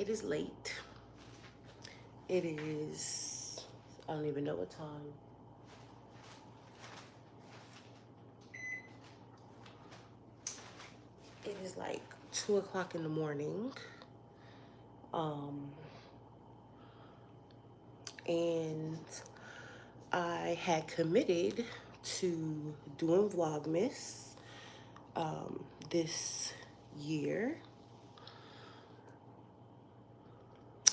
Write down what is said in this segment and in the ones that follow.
It is late. It is, I don't even know what time. It is like 2 o'clock in the morning. Um, and I had committed to doing Vlogmas this year.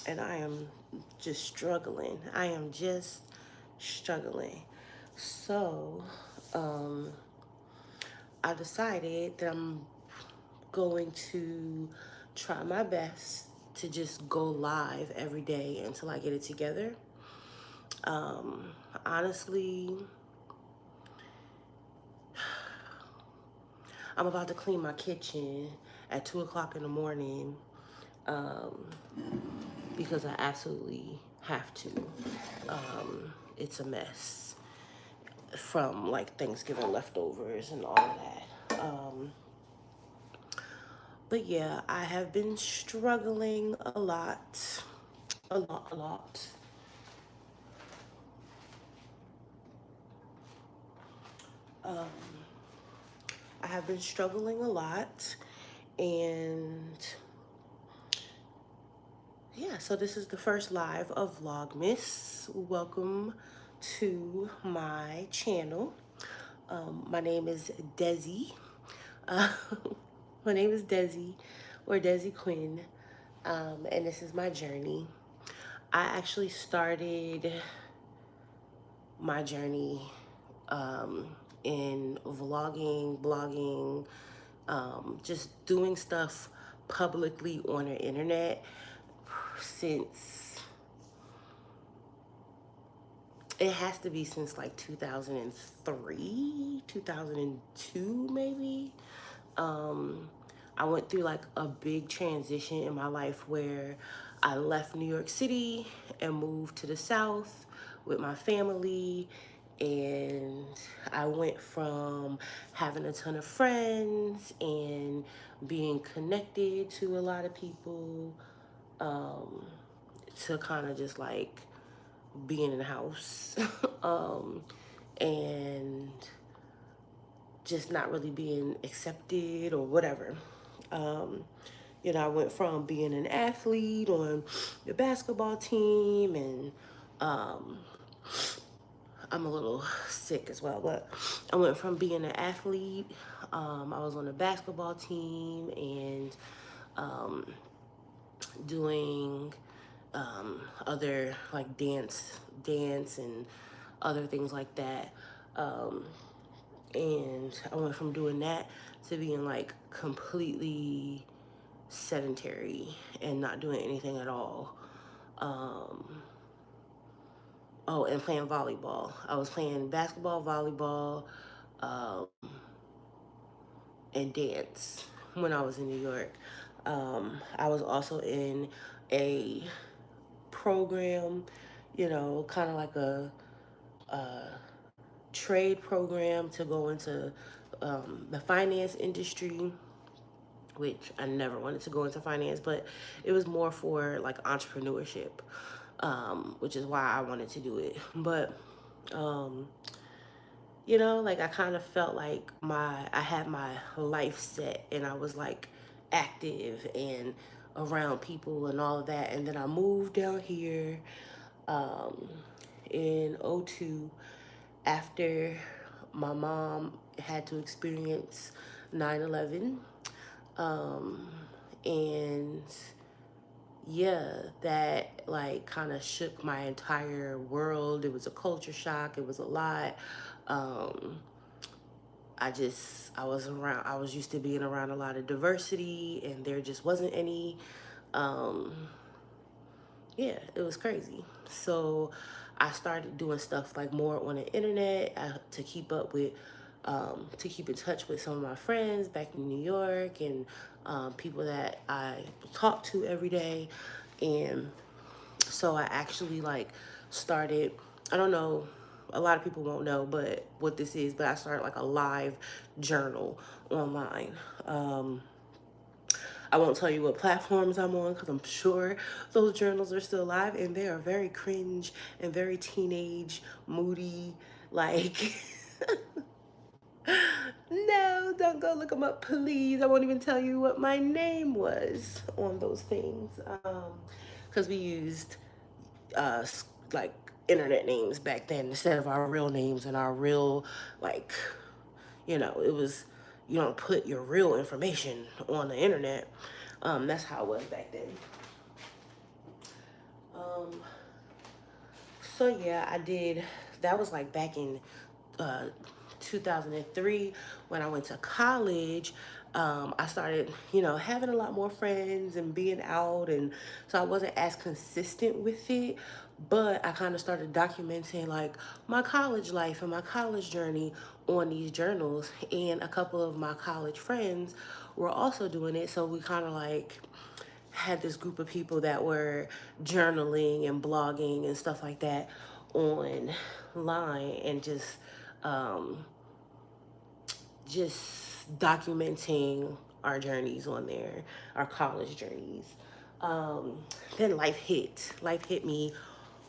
And I am just struggling. I am just struggling. So, I decided that I'm going to try my best to just go live every day until I get it together. Honestly, I'm about to clean my kitchen at 2 o'clock in the morning um, because I absolutely have to. It's a mess from like Thanksgiving leftovers and all of that. But yeah, I have been struggling a lot, a lot. I have been struggling a lot, and yeah, so this is the first live of Vlogmas. Welcome to my channel. My name is Desi. Uh, my name is Desi, or Desi Quinn, and this is my journey. I actually started my journey in vlogging, blogging, just doing stuff publicly on the internet since, it has to be since like 2003, 2002 maybe. I went through like a big transition in my life where I left New York City and moved to the South with my family. And I went from having a ton of friends and being connected to a lot of people um, to kind of just like being in the house and just not really being accepted or whatever. Um, I went from being an athlete on the basketball team, and I'm a little sick as well, but I went from being an athlete, I was on the basketball team and doing other like dance and other things like that. And I went from doing that to being like completely sedentary and not doing anything at all. Oh, and playing volleyball. I was playing basketball, volleyball, and dance when I was in New York. I was also in a program, kind of like a trade program to go into the finance industry, which I never wanted to go into finance, but it was more for like entrepreneurship, which is why I wanted to do it. But like I kind of felt like I had my life set and I was like active and around people and all of that. And then I moved down here in '02 after my mom had to experience 9/11. And yeah, that like kind of shook my entire world. It was a culture shock. It was a lot. Um, I was used to being around a lot of diversity and there just wasn't any. Um, yeah, it was crazy. So I started doing stuff like more on the internet to keep up with, to keep in touch with some of my friends back in New York and people that I talk to every day. And so I actually like started, I don't know, a lot of people won't know but what this is, but I started like a live journal online. I won't tell you what platforms I'm on because I'm sure those journals are still alive, and they are very cringe and very teenage, moody, like, no, don't go look them up, please. I won't even tell you what my name was on those things, because we used like internet names back then instead of our real names and our real, like, it was, you don't put your real information on the internet. That's how it was back then. Um, so yeah, I did. That was like back in uh, 2003 when I went to college. I started, having a lot more friends and being out, and so I wasn't as consistent with it. But I kind of started documenting like my college life and my college journey on these journals, and a couple of my college friends were also doing it. So we kind of like had this group of people that were journaling and blogging and stuff like that online, and um, just documenting our journeys on there, our college journeys. Um, then life hit me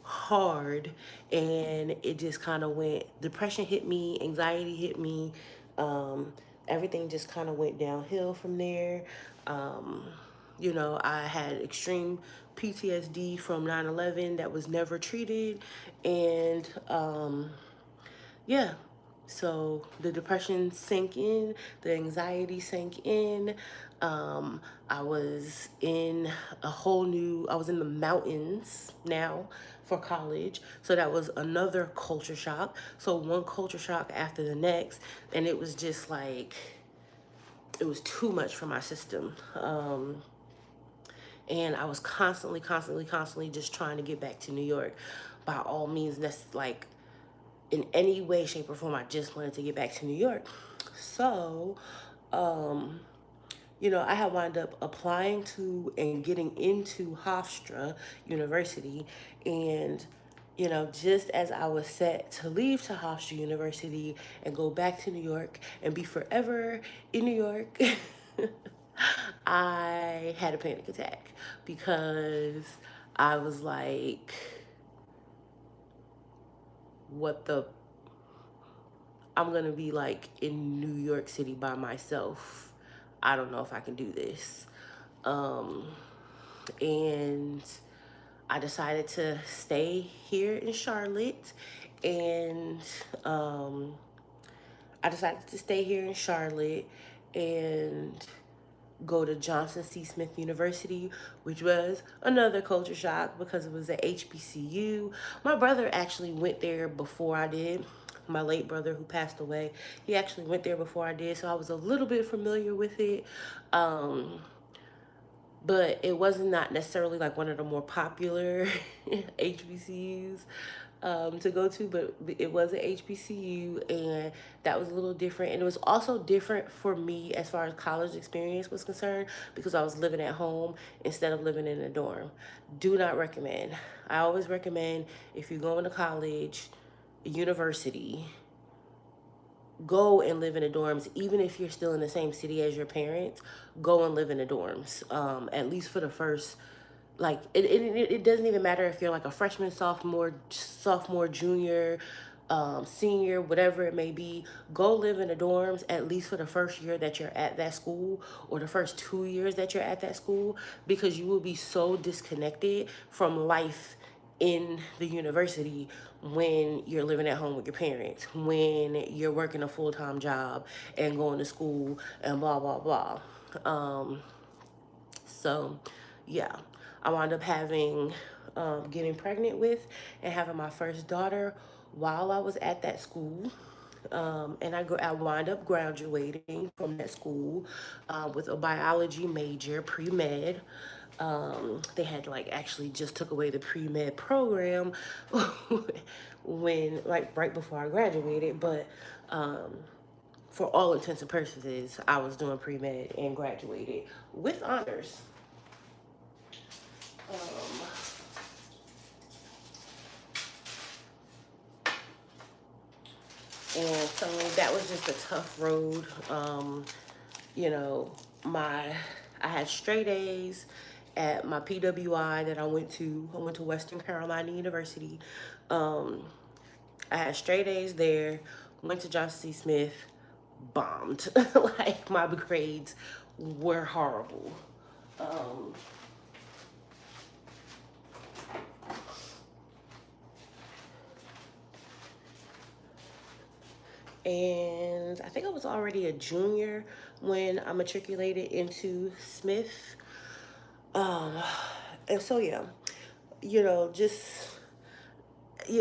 hard, and it just kind of went, depression hit me, anxiety hit me. um, Everything just kind of went downhill from there. um, I had extreme PTSD from 9/11 that was never treated, and yeah, so the depression sank in, the anxiety sank in. Um, I was in I was in the mountains now for college. So that was another culture shock. So one culture shock after the next. And it was just like, it was too much for my system. And I was constantly just trying to get back to New York by all means. That's like, in any way, shape, or form, I just wanted to get back to New York. So, um, I had wound up applying to and getting into Hofstra University. And, just as I was set to leave to Hofstra University and go back to New York and be forever in New York, I had a panic attack because I was like, what the, I'm gonna be like in New York City by myself. I don't know if I can do this. Um, and I decided to stay here in Charlotte, and um, I decided to stay here in Charlotte and go to Johnson C. Smith University, which was another culture shock because it was at HBCU. My brother actually went there before I did. My late brother, who passed away, he actually went there before I did, so I was a little bit familiar with it. But it was not necessarily like one of the more popular HBCUs to go to, but it was an HBCU, and that was a little different. And it was also different for me as far as college experience was concerned because I was living at home instead of living in a dorm. Do not recommend. I always recommend, if you're going to college, university, go and live in the dorms. Even if you're still in the same city as your parents, go and live in the dorms, at least for the first, like, it doesn't even matter if you're like a freshman, sophomore, junior, senior, whatever it may be. Go live in the dorms at least for the first year that you're at that school, or the first 2 years that you're at that school, because you will be so disconnected from life in the university when you're living at home with your parents, when you're working a full-time job and going to school and blah blah blah. So yeah, I wound up getting pregnant with and having my first daughter while I was at that school. And I wound up graduating from that school with a biology major, pre-med. They had like actually just took away the pre-med program when, like, right before I graduated, but for all intents and purposes, I was doing pre-med and graduated with honors. Um, and so that was just a tough road. You know, my I had straight A's at my PWI that I went to. I went to Western Carolina University. Um, I had straight A's there. Went to Johnson C. Smith, bombed. Like my grades were horrible. Um, and I think I was already a junior when I matriculated into Smith. Um, and so yeah, just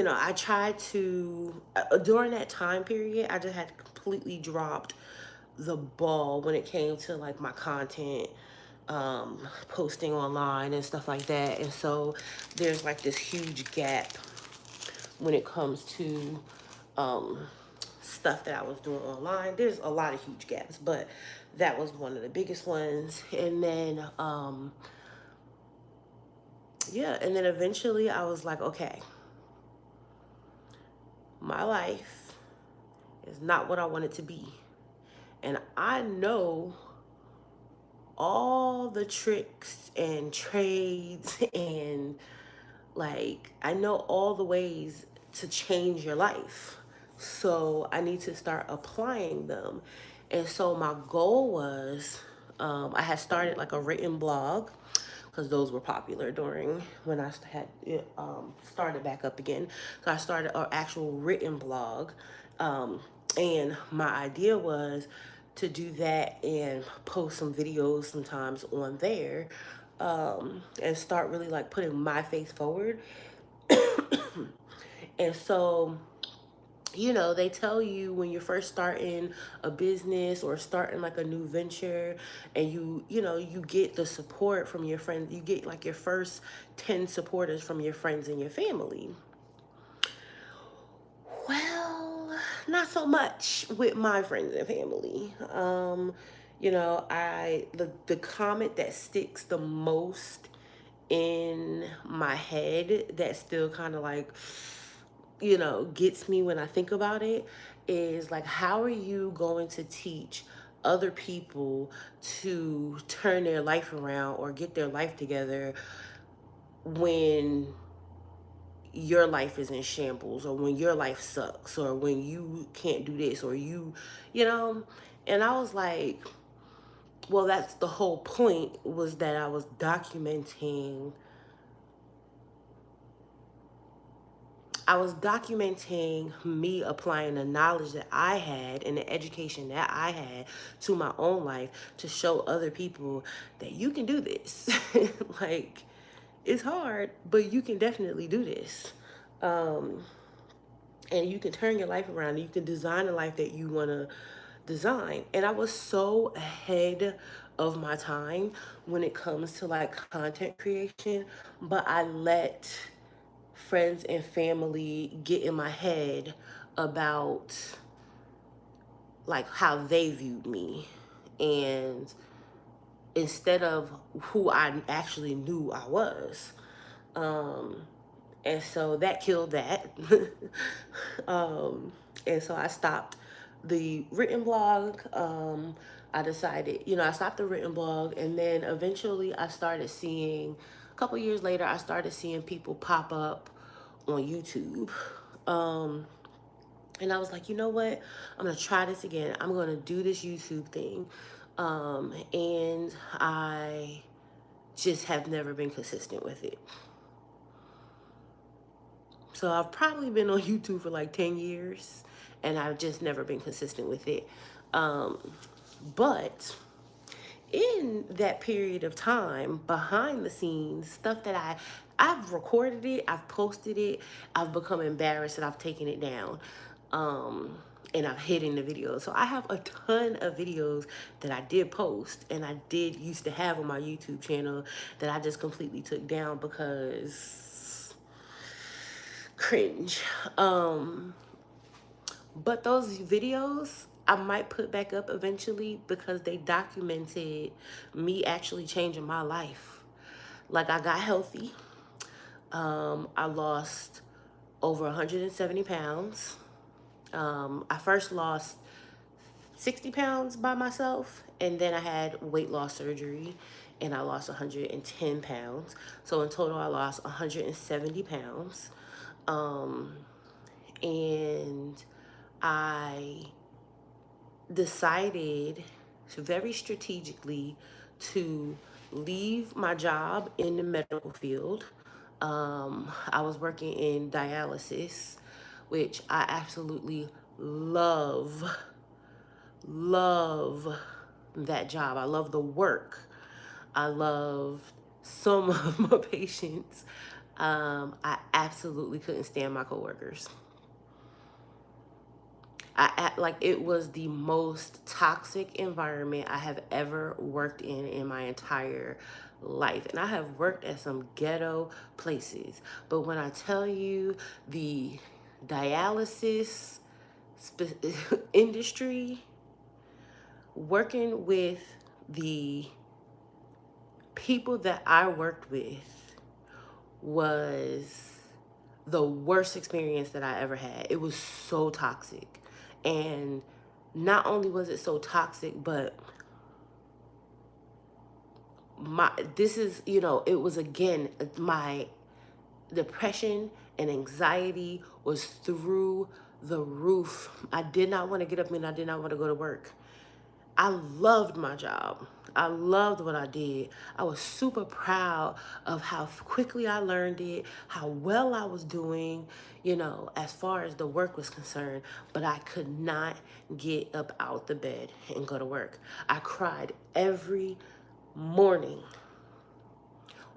I tried to during that time period, I just had completely dropped the ball when it came to like my content, posting online and stuff like that. And so there's like this huge gap when it comes to um, stuff that I was doing online. There's a lot of huge gaps, but that was one of the biggest ones. And then, yeah, and then eventually I was like, okay, my life is not what I want it to be. And I know all the tricks and trades and like I know all the ways to change your life. So I need to start applying them. And so my goal was I had started like a written blog because those were popular during when I had it, started back up again. So I started an actual written blog. And my idea was to do that and post some videos sometimes on there, and start really like putting my face forward. And so, they tell you when you're first starting a business or starting like a new venture, and you get the support from your friends, you get like your first 10 supporters from your friends and your family. Well, not so much with my friends and family. The comment that sticks the most in my head that still kind of like gets me when I think about it is like, how are you going to teach other people to turn their life around or get their life together when your life is in shambles, or when your life sucks, or when you can't do this, or you know and I was like, well, that's the whole point, was that I was documenting me applying the knowledge that I had and the education that I had to my own life to show other people that you can do this. Like, it's hard, but you can definitely do this. Um, and you can turn your life around and you can design a life that you want to design. And I was so ahead of my time when it comes to like content creation, but I let friends and family get in my head about like how they viewed me, and instead of who I actually knew I was. um and so that killed that. um and so I stopped the written blog. I decided, I stopped the written blog, and then eventually I started seeing, a couple years later, I started seeing people pop up on YouTube. Um, and I was like, you know what? I'm gonna try this again. I'm gonna do this YouTube thing. And I just have never been consistent with it. So I've probably been on YouTube for like 10 years, and I've just never been consistent with it. Um, but in that period of time, behind the scenes, stuff that I've recorded it, I've posted it, I've become embarrassed and I've taken it down. Um, and I've hidden the videos. So I have a ton of videos that I did post and I did used to have on my YouTube channel that I just completely took down because cringe. But those videos I might put back up eventually because they documented me actually changing my life. Like, I got healthy. I lost over 170 pounds. I first lost 60 pounds by myself, and then I had weight loss surgery and I lost 110 pounds. So in total I lost 170 pounds. Um, and I decided very strategically to leave my job in the medical field. I was working in dialysis, which I absolutely love that job. I love the work. I love some of my patients. I absolutely couldn't stand my coworkers. Like it was the most toxic environment I have ever worked in my entire life. And I have worked at some ghetto places. But when I tell you the dialysis industry, working with the people that I worked with was the worst experience that I ever had. It was so toxic. And not only was it so toxic, but it was again, my depression and anxiety was through the roof. I did not want to get up and I did not want to go to work. I loved my job. I loved what I did. I was super proud of how quickly I learned it, how well I was doing, as far as the work was concerned, but I could not get up out the bed and go to work. I cried every morning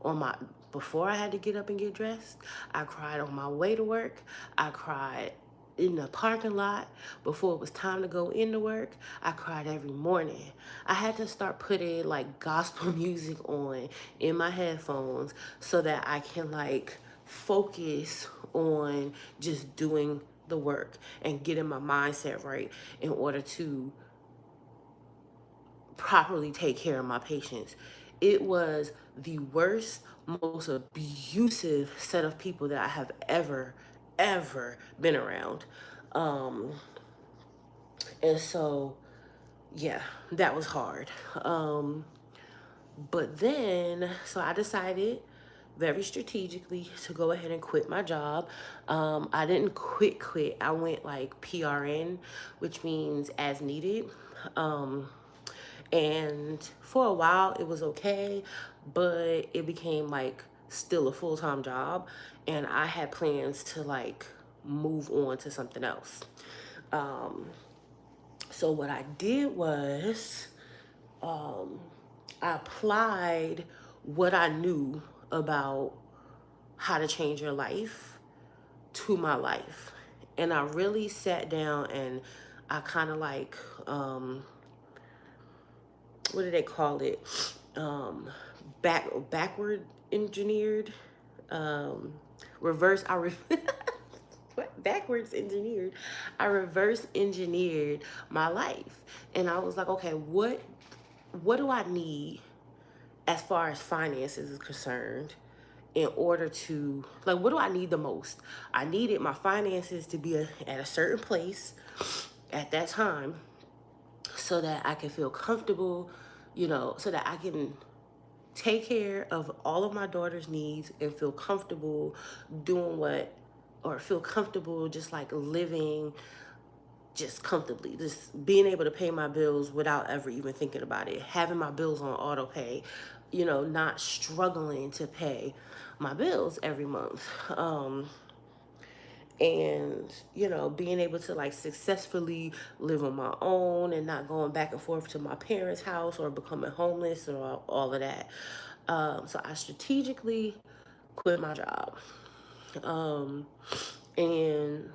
on my before I had to get up and get dressed. I cried on my way to work. I cried in the parking lot before it was time to go into work. I cried every morning. I had to start putting like gospel music on in my headphones so that I can like focus on just doing the work and getting my mindset right in order to properly take care of my patients. It was the worst, most abusive set of people that I have ever been around. Um, and so, yeah, that was hard. But then, so I decided very strategically to go ahead and quit my job. I didn't quit. I went like PRN, which means as needed. And for a while it was okay, but it became like still a full-time job. And I had plans to like move on to something else. So what I did was I applied what I knew about how to change your life to my life. And I really sat down and I kind of like, what do they call it? Backward engineered, um, reverse, what? Backwards engineered. I reverse engineered my life. And I was like, okay, what do I need as far as finances is concerned in order to, like, what do I need the most? I needed my finances to be at a certain place at that time so that I can feel comfortable, so that I can take care of all of my daughter's needs and feel comfortable doing or feel comfortable just like living just comfortably, just being able to pay my bills without ever even thinking about it, having my bills on auto pay, not struggling to pay my bills every month. And being able to like successfully live on my own and not going back and forth to my parents' house or becoming homeless or all of that. So I strategically quit my job. And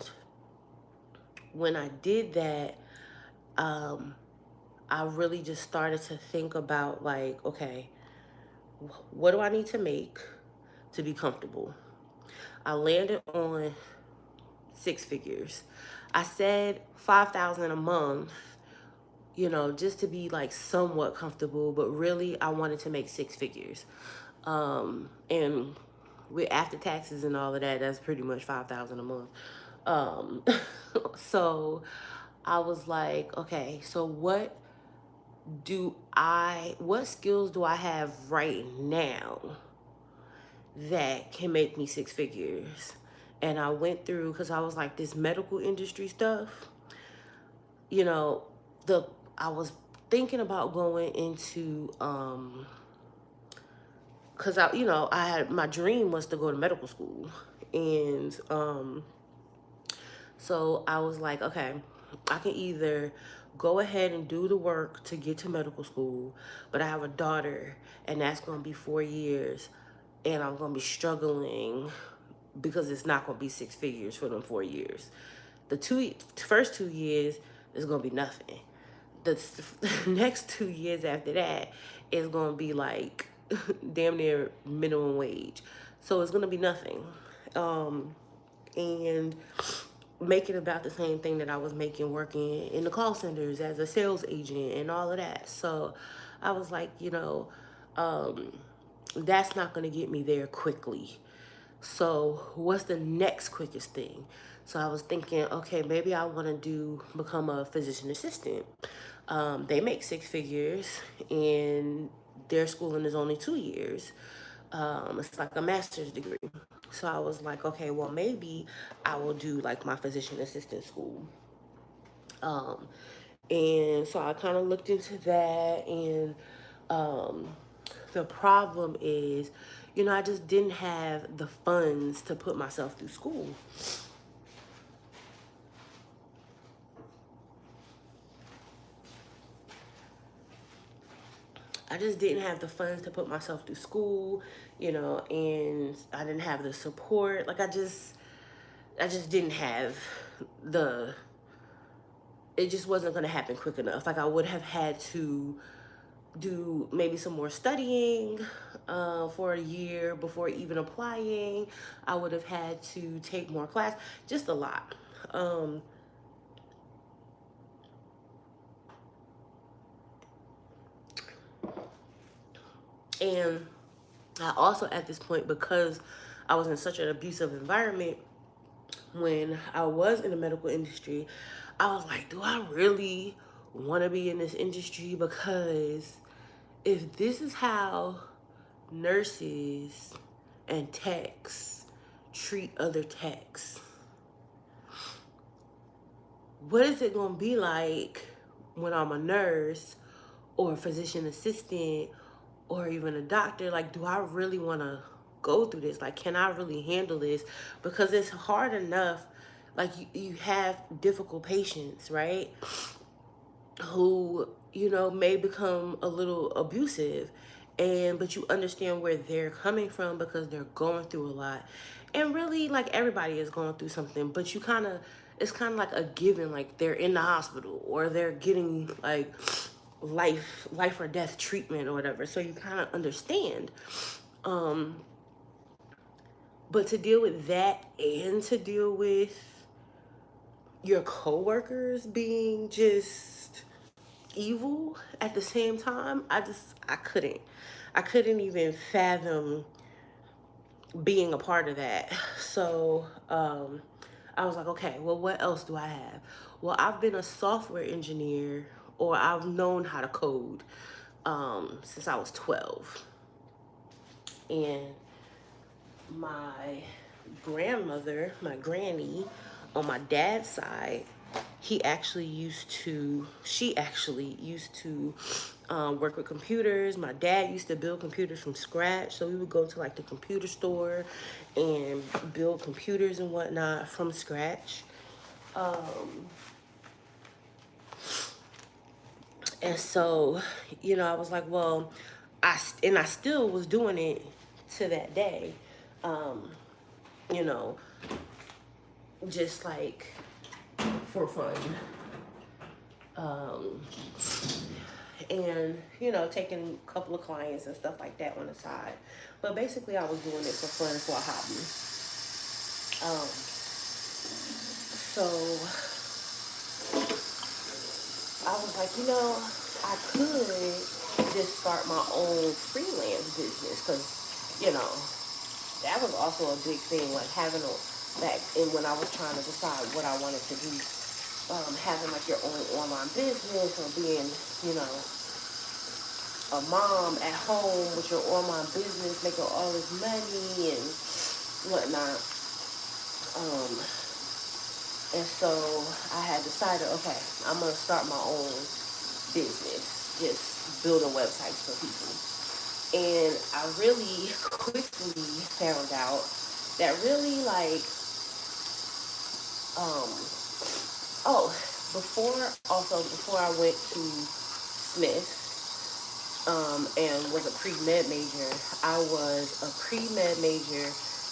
when I did that, I really just started to think about like, okay, what do I need to make to be comfortable? I landed on 6 figures. I said 5,000 a month, just to be like somewhat comfortable, but really I wanted to make 6 figures. And with after taxes and all of that, that's pretty much 5,000 a month. Um, so I was like, okay, so what skills do I have right now that can make me six figures? And I went through, because I was like, this medical industry stuff, you know, I was thinking about going into because I had, my dream was to go to medical school. And so I was like, okay, I can either go ahead and do the work to get to medical school, but I have a daughter, and that's going to be 4 years, and I'm going to be struggling because it's not going to be six figures for them 4 years. The first 2 years is going to be nothing. The next 2 years after that is going to be like damn near minimum wage. So it's going to be nothing. And making about the same thing that I was making working in the call centers as a sales agent and all of that. So I was like, that's not going to get me there quickly. So what's the next quickest thing? So I was thinking, okay, maybe I want to become a physician assistant. They make six figures, and their schooling is only 2 years. It's like a master's degree. So I was like, okay, well, maybe I will do like my physician assistant school. Um, and so I kind of looked into that, and um, the problem is, I just didn't have the funds to put myself through school. I just didn't have the funds to put myself through school, and I didn't have the support. Like I just didn't have the, it just wasn't going to happen quick enough. Like I would have had to do maybe some more studying for a year before even applying. I would have had to take more class, just a lot. And I also, at this point, because I was in such an abusive environment when I was in the medical industry, I was like, do I really want to be in this industry? Because if this is how nurses and techs treat other techs, what is it going to be like when I'm a nurse or a physician assistant or even a doctor? Like, do I really want to go through this? Like, can I really handle this? Because it's hard enough. Like, you have difficult patients, right? Who, may become a little abusive. But you understand where they're coming from because they're going through a lot. And really, like, everybody is going through something, but it's kind of like a given, like they're in the hospital or they're getting like life or death treatment or whatever. So you kind of understand. But to deal with that and to deal with your coworkers being just evil at the same time, I couldn't even fathom being a part of that. So I was like, okay, well, what else do I have? Well, I've been a software engineer, or I've known how to code since I was 12. And my grandmother, my granny, on my dad's side, she actually used to work with computers. My dad used to build computers from scratch. So we would go to like the computer store and build computers and whatnot from scratch. And so, I was like, well, I still was doing it to that day. You know, just like for fun. And taking a couple of clients and stuff like that on the side. But basically, I was doing it for fun, for a hobby. So I was like, I could just start my own freelance business, because that was also a big thing, like having a back in when I was trying to decide what I wanted to do. having like your own online business or being, you know, a mom at home with your online business, making all this money and whatnot. Um, and so I had decided, okay, I'm gonna start my own business, just building websites for people. And I really quickly found out that really like, um, oh, before I went to Smith, and was a pre-med major. I was a pre-med major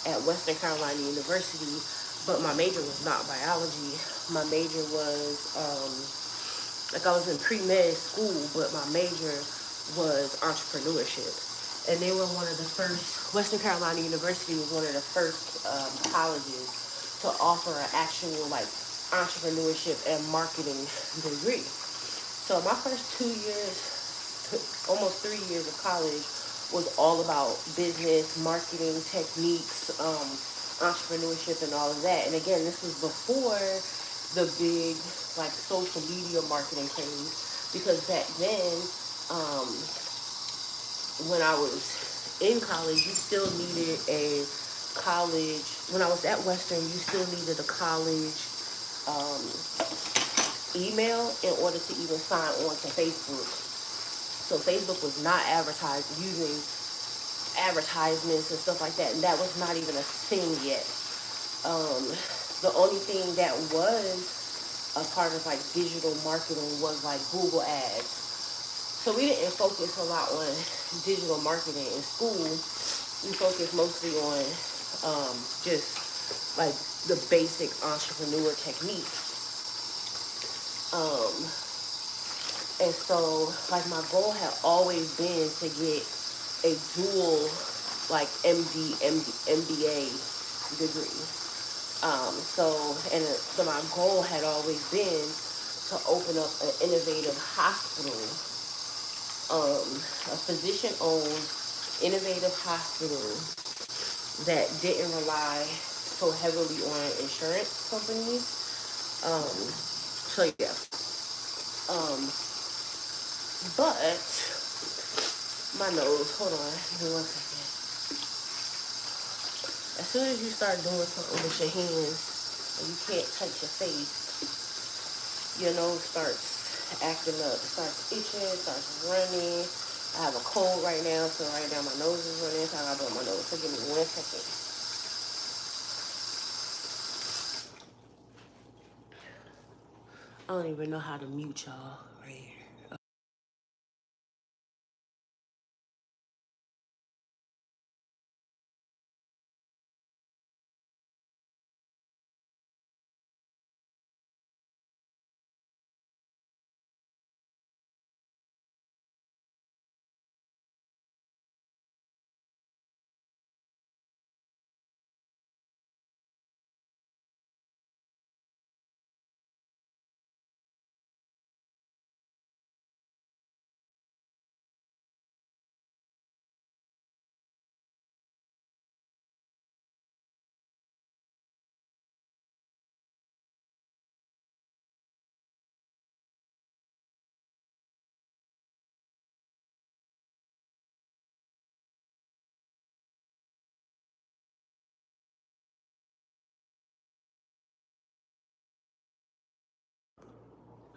at Western Carolina University, but my major was not biology. My major was, like I was in pre-med school, but my major was entrepreneurship. And they were one of the first, Western Carolina University was one of the first colleges to offer an actual like entrepreneurship and marketing degree. So my first 2 years, almost 3 years of college was all about business, marketing, techniques, entrepreneurship, and all of that. And again, this was before the big like social media marketing craze, because back then, um, when I was in college, you still needed a college. When I was at Western, you still needed a college um, email in order to even sign on to Facebook. So Facebook was not advertised using advertisements and stuff like that, and that was not even a thing yet. Um, the only thing that was a part of like digital marketing was like Google ads. So we didn't focus a lot on digital marketing in school. We focused mostly on just like the basic entrepreneur techniques. Um, and so like my goal had always been to get a dual like MBA degree. So my goal had always been to open up an innovative hospital, a physician-owned innovative hospital that didn't rely so heavily on insurance companies. So yeah. Um, but my nose. Hold on. Give me 1 second. As soon as you start doing something with your hands and you can't touch your face, your nose starts acting up. It starts itching, it starts running. I have a cold right now, so right now my nose is running, so I gotta blow my nose. So give me 1 second. I don't even know how to mute y'all right here.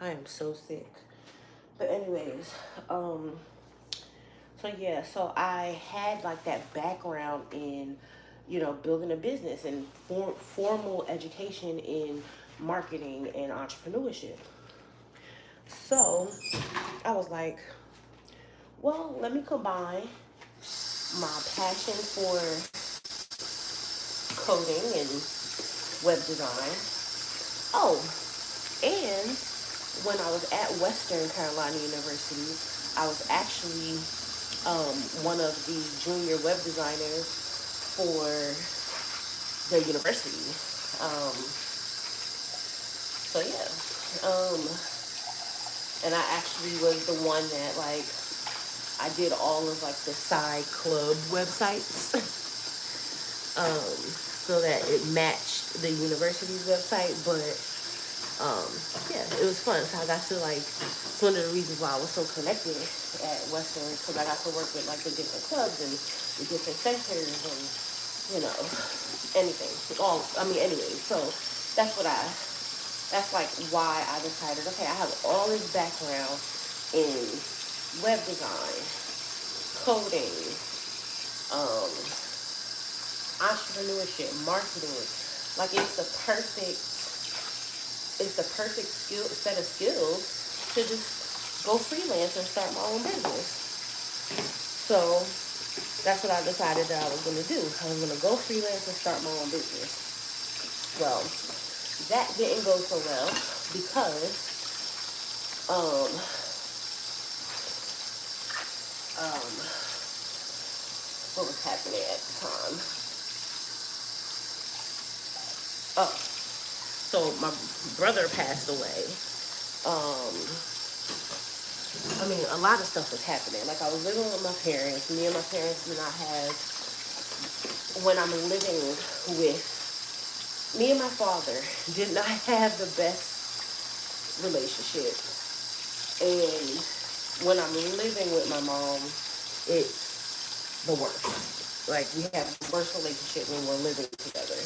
I am so sick. But anyways, um, so yeah, so I had like that background in, you know, building a business and formal education in marketing and entrepreneurship. So I was like, well, let me combine my passion for coding and web design. Oh, and when I was at Western Carolina University, I was actually one of the junior web designers for the university. So yeah, and I actually was the one that like I did all of like the side club websites, so that it matched the university's website. But um, yeah, it was fun. So I got to like, it's one of the reasons why I was so connected at Western, because I got to work with like the different clubs and the different centers and, you know, anything. Anyway, so that's what I, that's like why I decided, okay, I have all this background in web design, coding, um, entrepreneurship, marketing. Like it's the perfect set of skills to just go freelance and start my own business. So that's what I decided that I was going to do. I was going to go freelance and start my own business. Well, that didn't go so well because um, um, what was happening at the time? Oh, so my brother passed away. Um, a lot of stuff was happening. Like I was living with my parents. Me and my parents did not have, when I'm living with, me and my father did not have the best relationship. And when I'm living with my mom, it's the worst. Like we have the worst relationship when we're living together.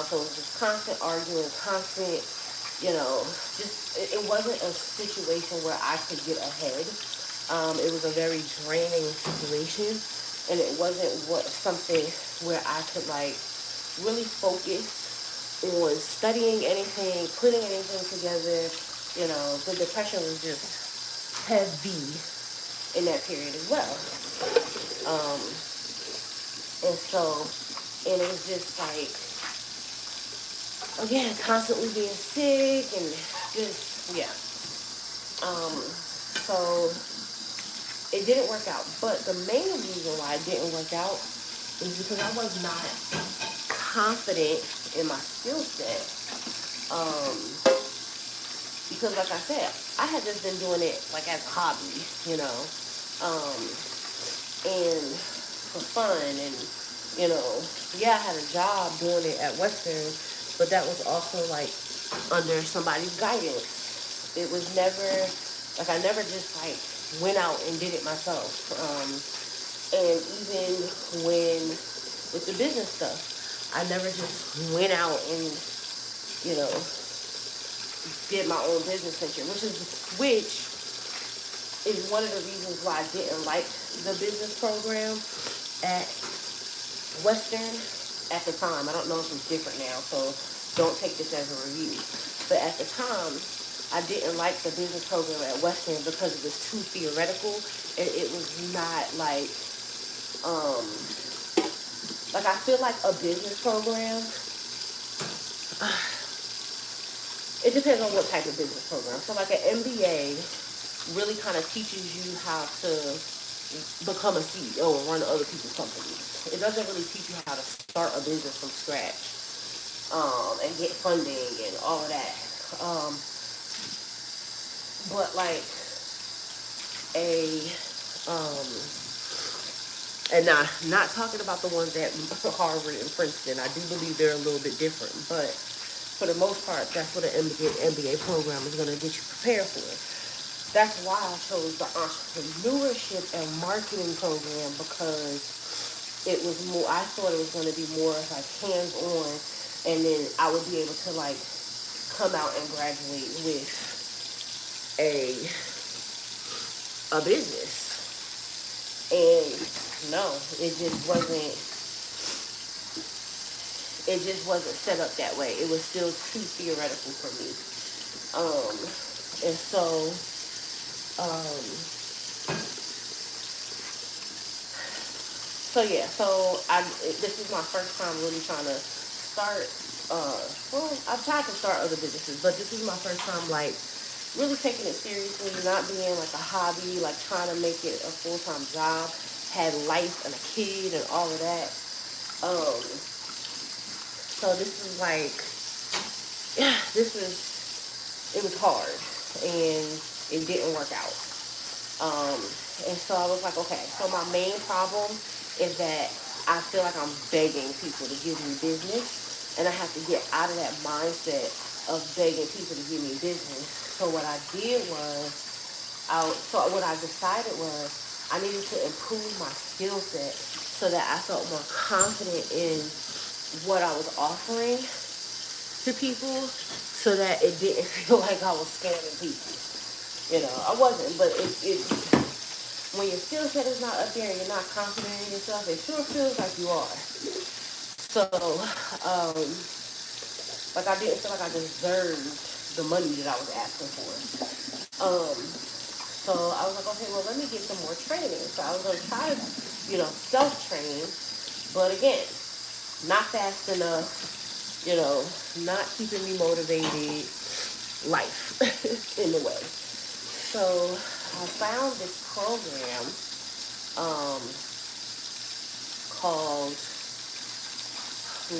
So it was just constant arguing, constant, it wasn't a situation where I could get ahead. It was a very draining situation, and it wasn't something where I could like really focus on studying anything, putting anything together. The depression was just heavy in that period as well. Um, and it was just like, again, constantly being sick and just, yeah. So it didn't work out. But the main reason why it didn't work out is because I was not confident in my skill set. Because like I said, I had just been doing it like as a hobby, um, and for fun. And, yeah, I had a job doing it at Western, but that was also like under somebody's guidance. It was never, like I never just like went out and did it myself. And even when, with the business stuff, I never just went out and, you know, did my own business venture, which is one of the reasons why I didn't like the business program at Western at the time. I don't know if it's different now, so don't take this as a review. But at the time, I didn't like the business program at Western because it was too theoretical, and it was not um, like I feel like a business program. It depends on what type of business program. So like an MBA really kind of teaches you how to become a CEO and run other people's companies. It doesn't really teach you how to start a business from scratch, and get funding and all of that. But like a um, and not talking about the ones at Harvard and Princeton. I do believe they're a little bit different, but for the most part, that's what an MBA program is going to get you prepared for. That's why I chose the entrepreneurship and marketing program, because it was more. I thought it was going to be more like hands-on, and then I would be able to like come out and graduate with a business. And no, it just wasn't set up that way. It was still too theoretical for me. Um, and so, um, yeah, so this is my first time really trying to start, well, I've tried to start other businesses, but this is my first time like really taking it seriously, not being like a hobby, like trying to make it a full-time job, had life and a kid and all of that. So this is like, yeah, it was hard, and it didn't work out. Um, and so I was like, okay, so my main problem is that I feel like I'm begging people to give me business, and I have to get out of that mindset of begging people to give me business. So what I did was, what I decided was I needed to improve my skill set so that I felt more confident in what I was offering to people, so that it didn't feel like I was scamming people. You know, I wasn't, but it when your skill set is not up there and you're not confident in yourself, it sure feels like you are. So, like I didn't feel like I deserved the money that I was asking for. So I was like, okay, well, let me get some more training. So I was going to try to, self-train, but again, not fast enough, not keeping me motivated, life in the way. So I found this program um, called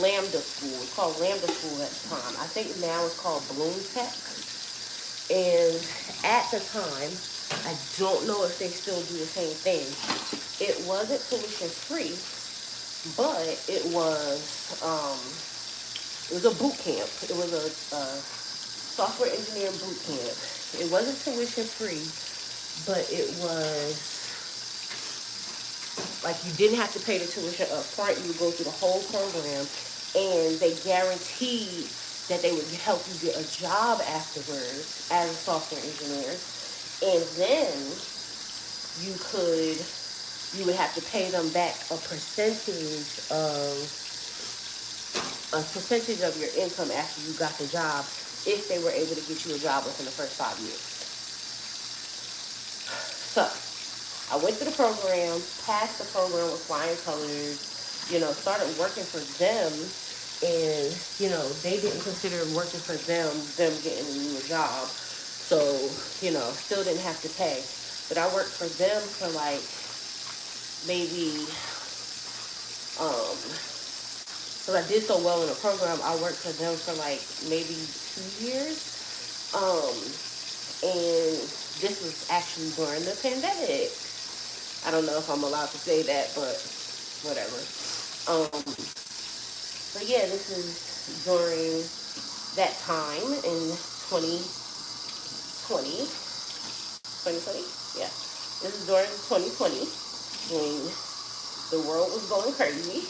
Lambda School. It's called Lambda School at the time. I think now it's called Bloom Tech. And at the time, I don't know if they still do the same thing. It wasn't tuition free, but it was a boot camp. It was a software engineering boot camp. It wasn't tuition free, but it was like you didn't have to pay the tuition up front. You would go through the whole program, and they guaranteed that they would help you get a job afterwards as a software engineer. And then you could you would have to pay them back a percentage of your income after you got the job, if they were able to get you a job within the first 5 years. So I went through the program, passed the program with flying colors, started working for them, and they didn't consider working for them getting me a job. So, still didn't have to pay. But I worked for them for like maybe because I did so well in the program, I worked for them for like maybe 2 years. And this was actually during the pandemic. I don't know if I'm allowed to say that, but whatever. But yeah, this is during that time in 2020. 2020? Yeah. This is during 2020 when the world was going crazy.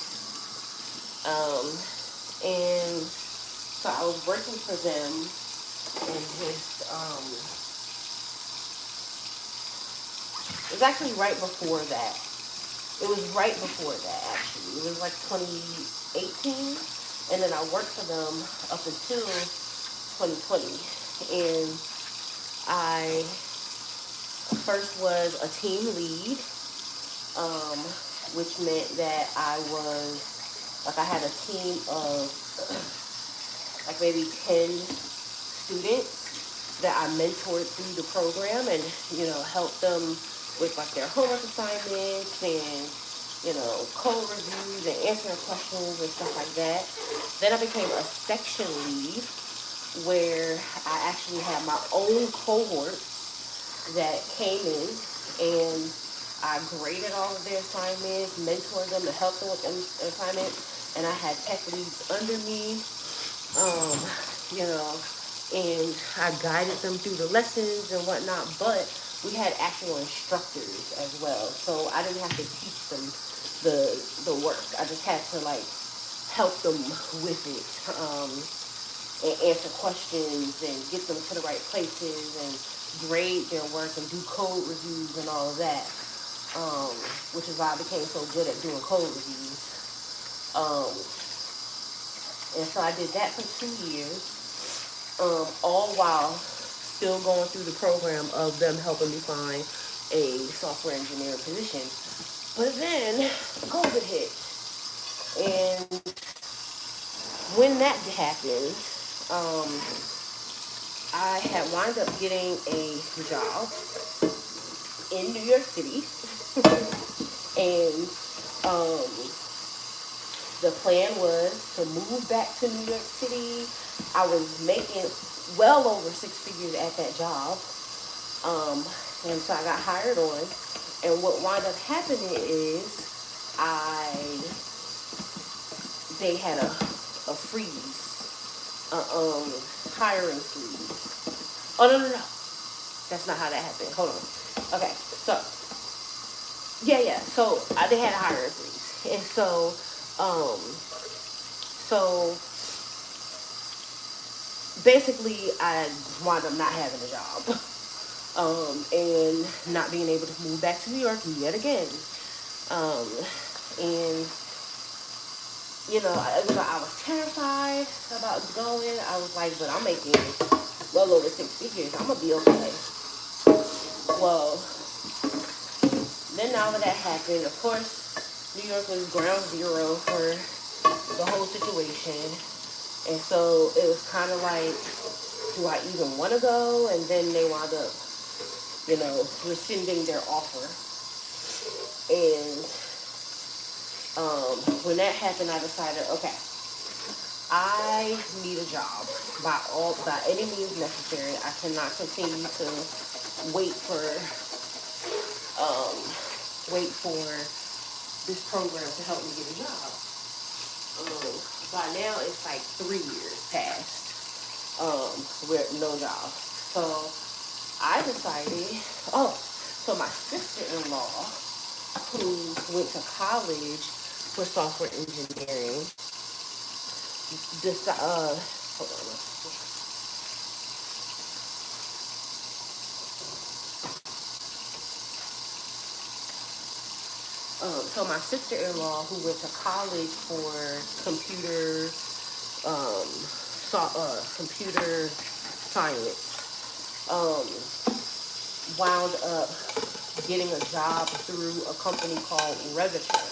And so I was working for them, and it was actually right before that. It was right before that, actually. It was like 2018, and then I worked for them up until 2020. And I first was a team lead, which meant that I had a team of like maybe 10 students that I mentored through the program, and, helped them with like their homework assignments and, code reviews and answering questions and stuff like that. Then I became a section lead where I actually had my own cohort that came in, and I graded all of their assignments, mentored them to help them with their assignments, and I had tech leads under me, um, and I guided them through the lessons and whatnot, but we had actual instructors as well, so I didn't have to teach them the work. I just had to like help them with it, and answer questions and get them to the right places and grade their work and do code reviews and all of that, which is why I became so good at doing code reviews. And so I did that for 2 years, all while still going through the program of them helping me find a software engineer position. But then COVID hit, and when that happened, I had wound up getting a job in New York City, and the plan was to move back to New York City. I was making well over six figures at that job, and so I got hired on. And what wound up happening is they had a freeze a hiring freeze. Oh, no. That's not how that happened. Hold on. Okay, so yeah. So they had a hiring freeze, and so basically I wound up not having a job, and not being able to move back to New York yet again. Um, and I was terrified about going. I was like, but I'm making well over 6 figures. I'm gonna be okay. Well, then now that happened, of course, New York was ground zero for the whole situation. And so it was kind of like, do I even want to go? And then they wound up, rescinding their offer. And when that happened, I decided, okay, I need a job by any means necessary. I cannot continue to wait for um, this program to help me get a job. By now it's like 3 years past with no job. So I decided, so my sister-in-law, who went to college for software engineering, hold on. So my sister-in-law, who went to college for computer science, wound up getting a job through a company called Register.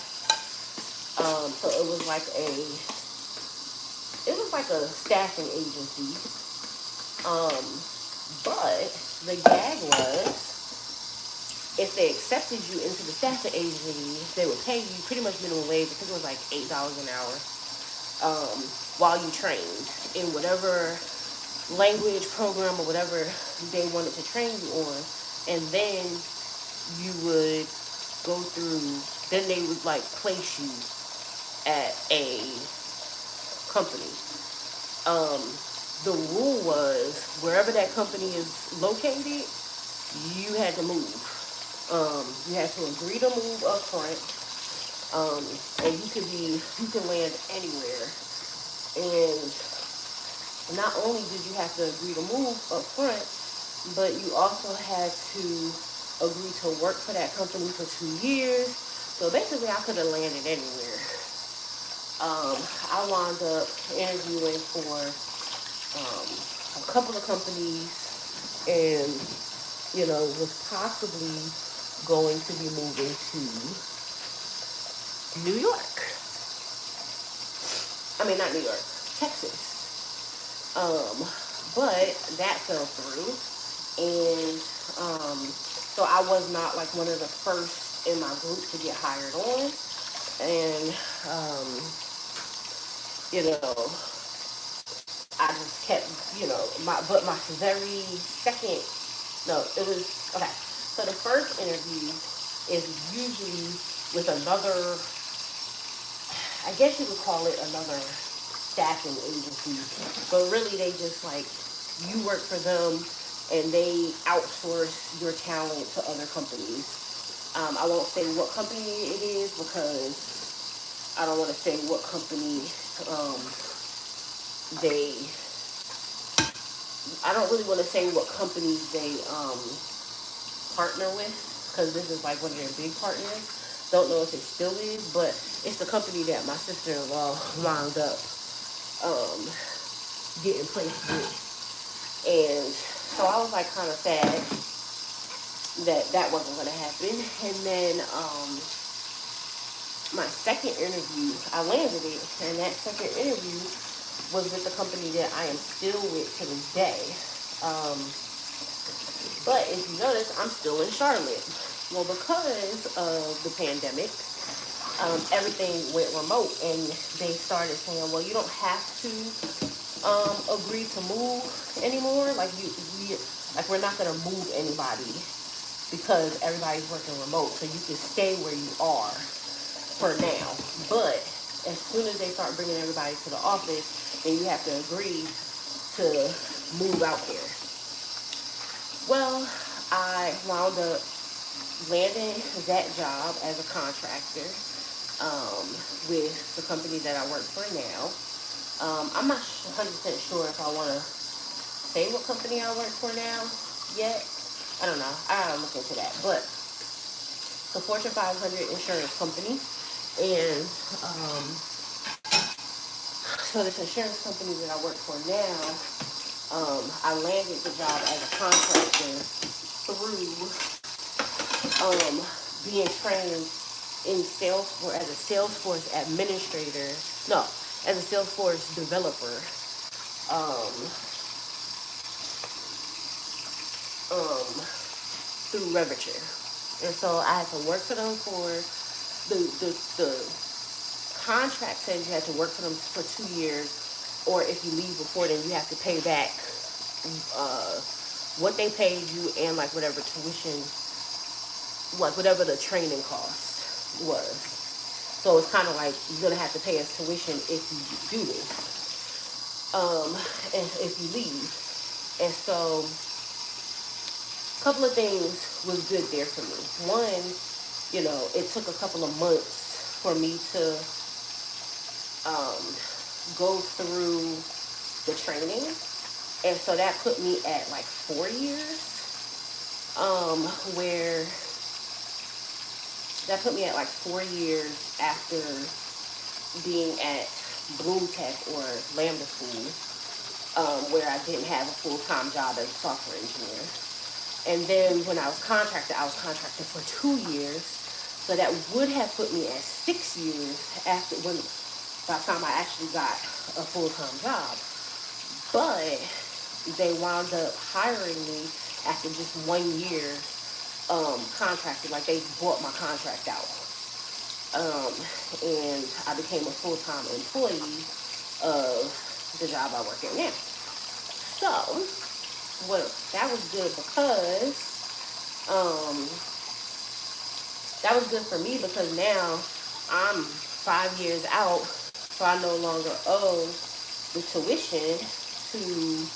So it was like a staffing agency. But the gag was, if they accepted you into the staffing agency, they would pay you pretty much minimum wage. I think it was like $8 an hour, while you trained in whatever language program or whatever they wanted to train you on. And then you would go through, then they would like place you at a company. The rule was, wherever that company is located, you had to move. You had to agree to move up front, and you can land anywhere. And not only did you have to agree to move up front, but you also had to agree to work for that company for 2 years. So basically, I could have landed anywhere. I wound up interviewing for a couple of companies, and was possibly going to be moving to New York. I mean, not New York, Texas. But that fell through, and so I was not like one of the first in my group to get hired on, and I just kept, my very second, no, it was, okay, so the first interview is usually with another, I guess you could call it another staffing agency, but really they just like, you work for them and they outsource your talent to other companies. I won't say what company it is because I don't want to say what company I don't really want to say what companies they partner with, because this is like one of their big partners. Don't know if it still is, but it's the company that my sister-in-law wound up getting placed with. And so I was like kind of sad that wasn't going to happen. And then my second interview, I landed it, and that second interview was with the company that I am still with to this day. But if you notice, I'm still in Charlotte. Well, because of the pandemic, everything went remote, and they started saying, well, you don't have to agree to move anymore. We're not going to move anybody because everybody's working remote, so you can stay where you are for now. But as soon as they start bringing everybody to the office, then you have to agree to move out there. Well, I wound up landing that job as a contractor with the company that I work for now. I'm not 100% sure if I want to say what company I work for now yet. I don't know. I gotta look into that. But it's a Fortune 500 insurance company. And so this insurance company that I work for now, I landed the job as a contractor through being trained in Salesforce as a Salesforce administrator. No, as a Salesforce developer. Um, Through Revitcher. And so I had to work for them for the contract says you had to work for them for 2 years, or if you leave before then you have to pay back uh, what they paid you and like whatever tuition, like whatever the training cost was. So it's kind of like you're gonna have to pay us tuition if you do this, and if you leave. And so a couple of things was good there for me. One, it took a couple of months for me to go through the training. And so that put me at like 4 years, where that put me at like 4 years after being at Bloom Tech or Lambda School, where I didn't have a full-time job as a software engineer. And then when I was contracted for 2 years. So that would have put me at 6 years by the time I actually got a full-time job. But they wound up hiring me after just 1 year contracted. Like they bought my contract out. And I became a full-time employee of the job I work at now. So, well, that was good because that was good for me because now I'm 5 years out, so I no longer owe the tuition to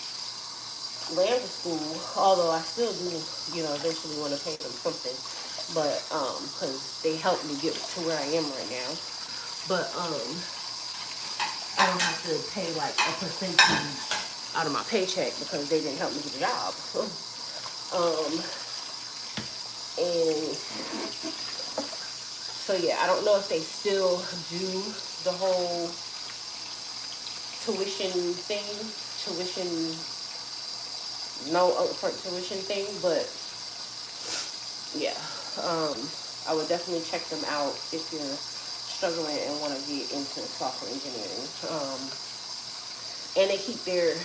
Lambda School, although I still do, eventually want to pay them something, but because they helped me get to where I am right now. But I don't have to pay like a percentage out of my paycheck because they didn't help me get a job. And so yeah, I don't know if they still do the whole no upfront tuition thing, but yeah, I would definitely check them out if you're struggling and want to get into software engineering. And they keep their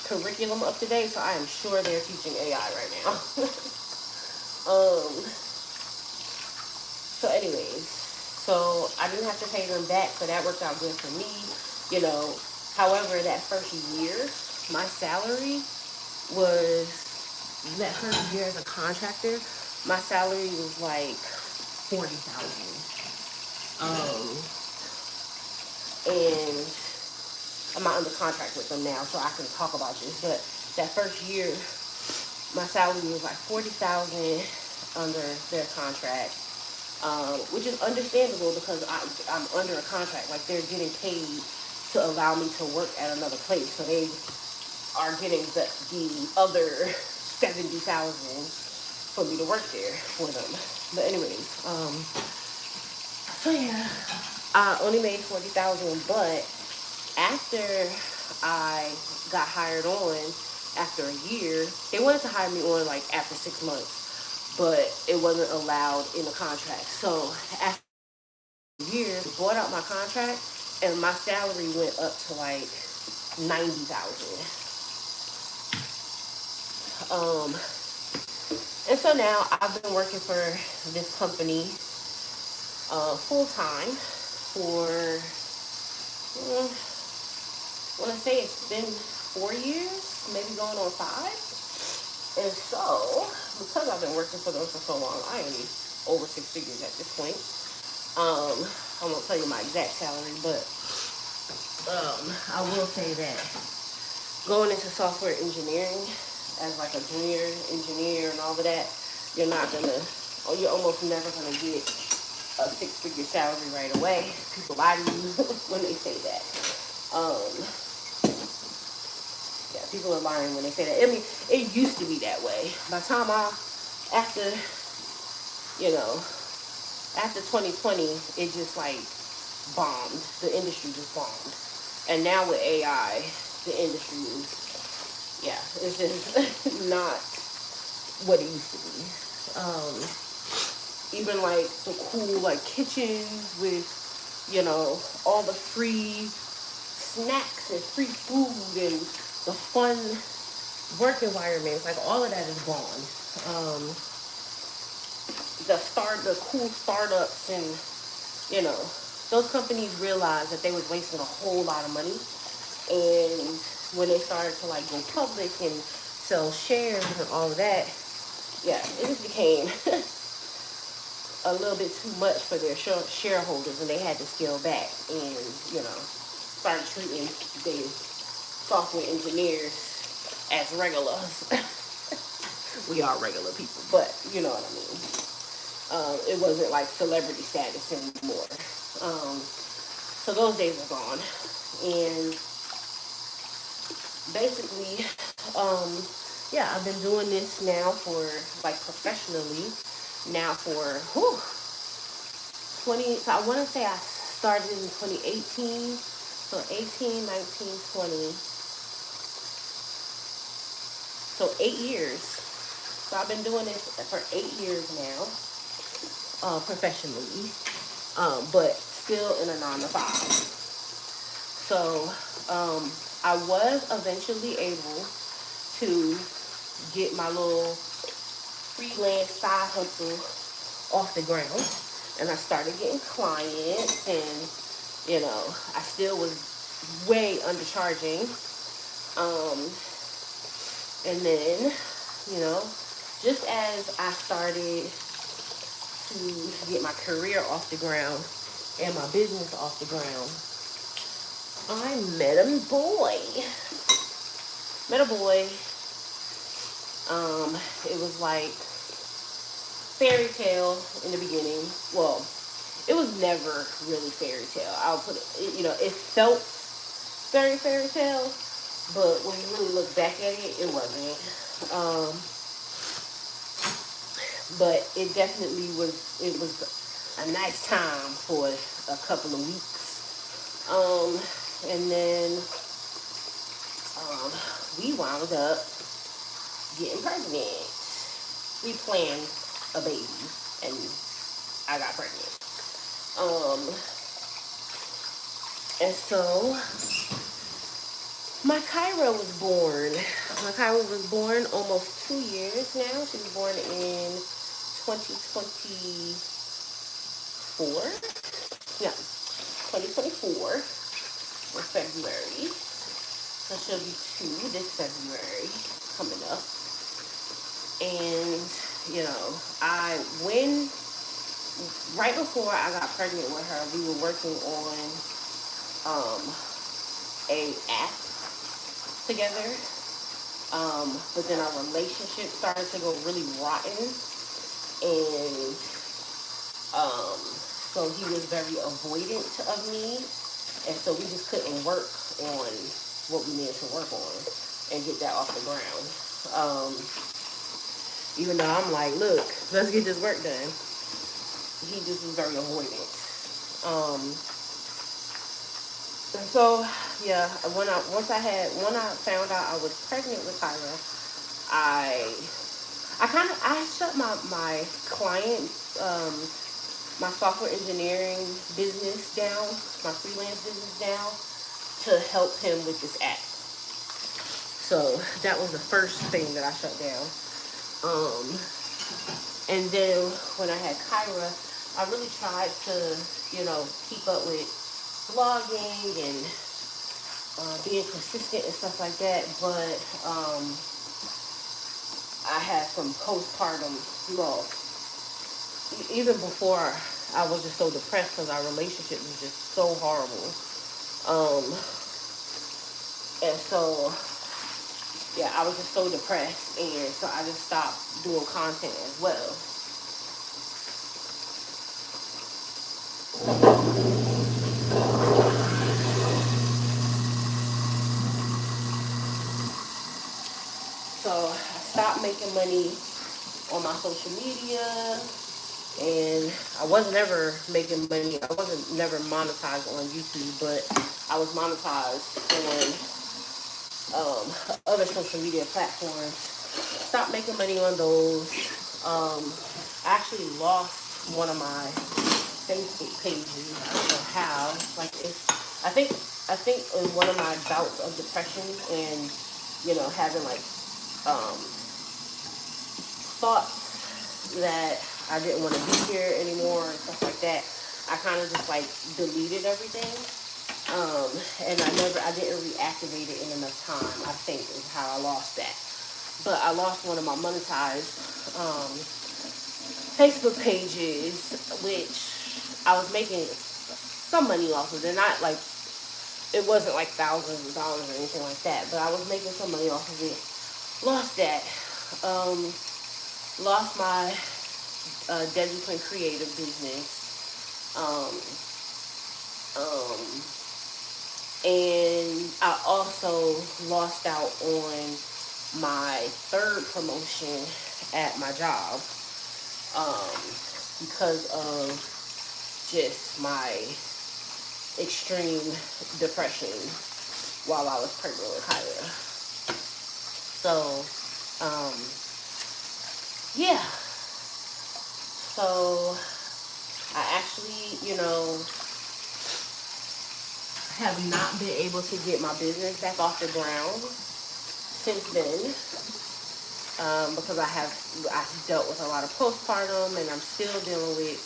curriculum up to date, so I am sure they're teaching AI right now. So anyways, so I didn't have to pay them back, so that worked out good for me, However, that first year, my salary was, that first year as a contractor, my salary was like $40,000. And I'm not under contract with them now, so I can talk about this. But that first year, my salary was like $40,000 under their contract, which is understandable because I'm under a contract. Like they're getting paid to allow me to work at another place, so they are getting the other $70,000 for me to work there for them. But anyways, so yeah, I only made $40,000, but after I got hired on, after a year, they wanted to hire me on like after 6 months, but it wasn't allowed in the contract. So after a year, they bought out my contract, and my salary went up to like $90,000. And so now I've been working for this company full time for, I want to say it's been 4 years, maybe going on 5. And so, because I've been working for them for so long, I am over 6 figures at this point. I won't tell you my exact salary, but I will say that going into software engineering as like a junior engineer and all of that, you're not gonna, or you're almost never gonna get a six-figure salary right away. People lie to you when they say that. Um, yeah, people are lying when they say that. I mean, it used to be that way. By the time after, you know, after 2020, it just like bombed. The industry just bombed. And now with AI, the industry is, yeah, it's just not what it used to be. Even like the cool like kitchens with, all the free snacks and free food and the fun work environments, like all of that is gone. The cool startups and, you know, those companies realized that they was wasting a whole lot of money. And when they started to like go public and sell shares and all of that, yeah, it just became a little bit too much for their shareholders, and they had to scale back and, start treating the software engineers as regulars. We are regular people, but you know what I mean. It wasn't like celebrity status anymore. So those days are gone. And basically, yeah, I've been doing this now for, like, professionally now for 20. So I want to say I started in 2018. So 18, 19, 20. So 8 years. So I've been doing this for 8 years now, professionally, but still in a 9 to 5. So I was eventually able to get my little freelance side hustle off the ground, and I started getting clients, and I still was way undercharging. And then, just as I started to get my career off the ground and my business off the ground, I met a boy. It was like fairy tale in the beginning. Well, it was never really fairy tale. I'll put it, it felt very fairy tale, but when you really look back at it, it wasn't. But it definitely was. It was a nice time for a couple of weeks. And then we wound up getting pregnant. We planned a baby, and I got pregnant. And so my Kyra was born. My Kyra was born almost 2 years now. She was born in 2024. Yeah, 2024 in February. So she'll be 2 this February coming up. And, right before I got pregnant with her, we were working on a app together. But then our relationship started to go really rotten. And so he was very avoidant of me. And so we just couldn't work on what we needed to work on and get that off the ground. Even though I'm like, look, let's get this work done. He just was very avoidant. And so, yeah, when I found out I was pregnant with Kyra, I shut my client, my software engineering business down, my freelance business down, to help him with this app. So that was the first thing that I shut down. And then when I had Kyra, I really tried to, keep up with blogging and being consistent and stuff like that. But I had some postpartum, even before, I was just so depressed because our relationship was just so horrible. And so, yeah, I was just so depressed, and so I just stopped doing content as well. So I stopped making money on my social media, and I wasn't ever making money. I wasn't never monetized on YouTube, but I was monetized on other social media platforms. Stopped making money on those. I actually lost one of my Facebook pages. I don't know how. Like I think in one of my bouts of depression and having like um, thoughts that I didn't want to be here anymore and stuff like that, I kind of just like deleted everything. Um, and I didn't reactivate it in enough time, I think is how I lost that. But I lost one of my monetized Facebook pages, which I was making some money off of. They're not like, it wasn't like thousands of dollars or anything like that, but I was making some money off of it. Lost that. Um, Lost my Desi Quinn creative business. Um, and I also lost out on my third promotion at my job um, because of just my extreme depression while I was pregnant with Kyla. So, um, yeah. So I actually, have not been able to get my business back off the ground since then, because I dealt with a lot of postpartum, and I'm still dealing with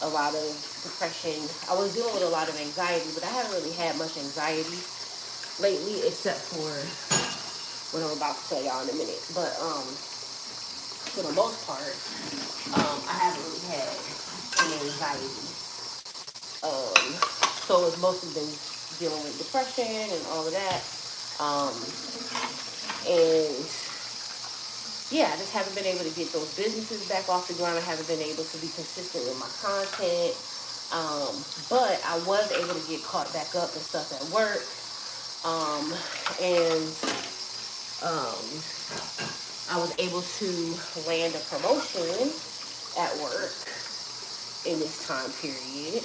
a lot of depression. I was dealing with a lot of anxiety, but I haven't really had much anxiety lately, except for what I'm about to tell y'all in a minute. But for the most part, I haven't really had any anxiety. So it's mostly been dealing with depression and all of that. Um, and yeah, I just haven't been able to get those businesses back off the ground. I haven't been able to be consistent with my content. But I was able to get caught back up and stuff at work. And um, I was able to land a promotion at work in this time period.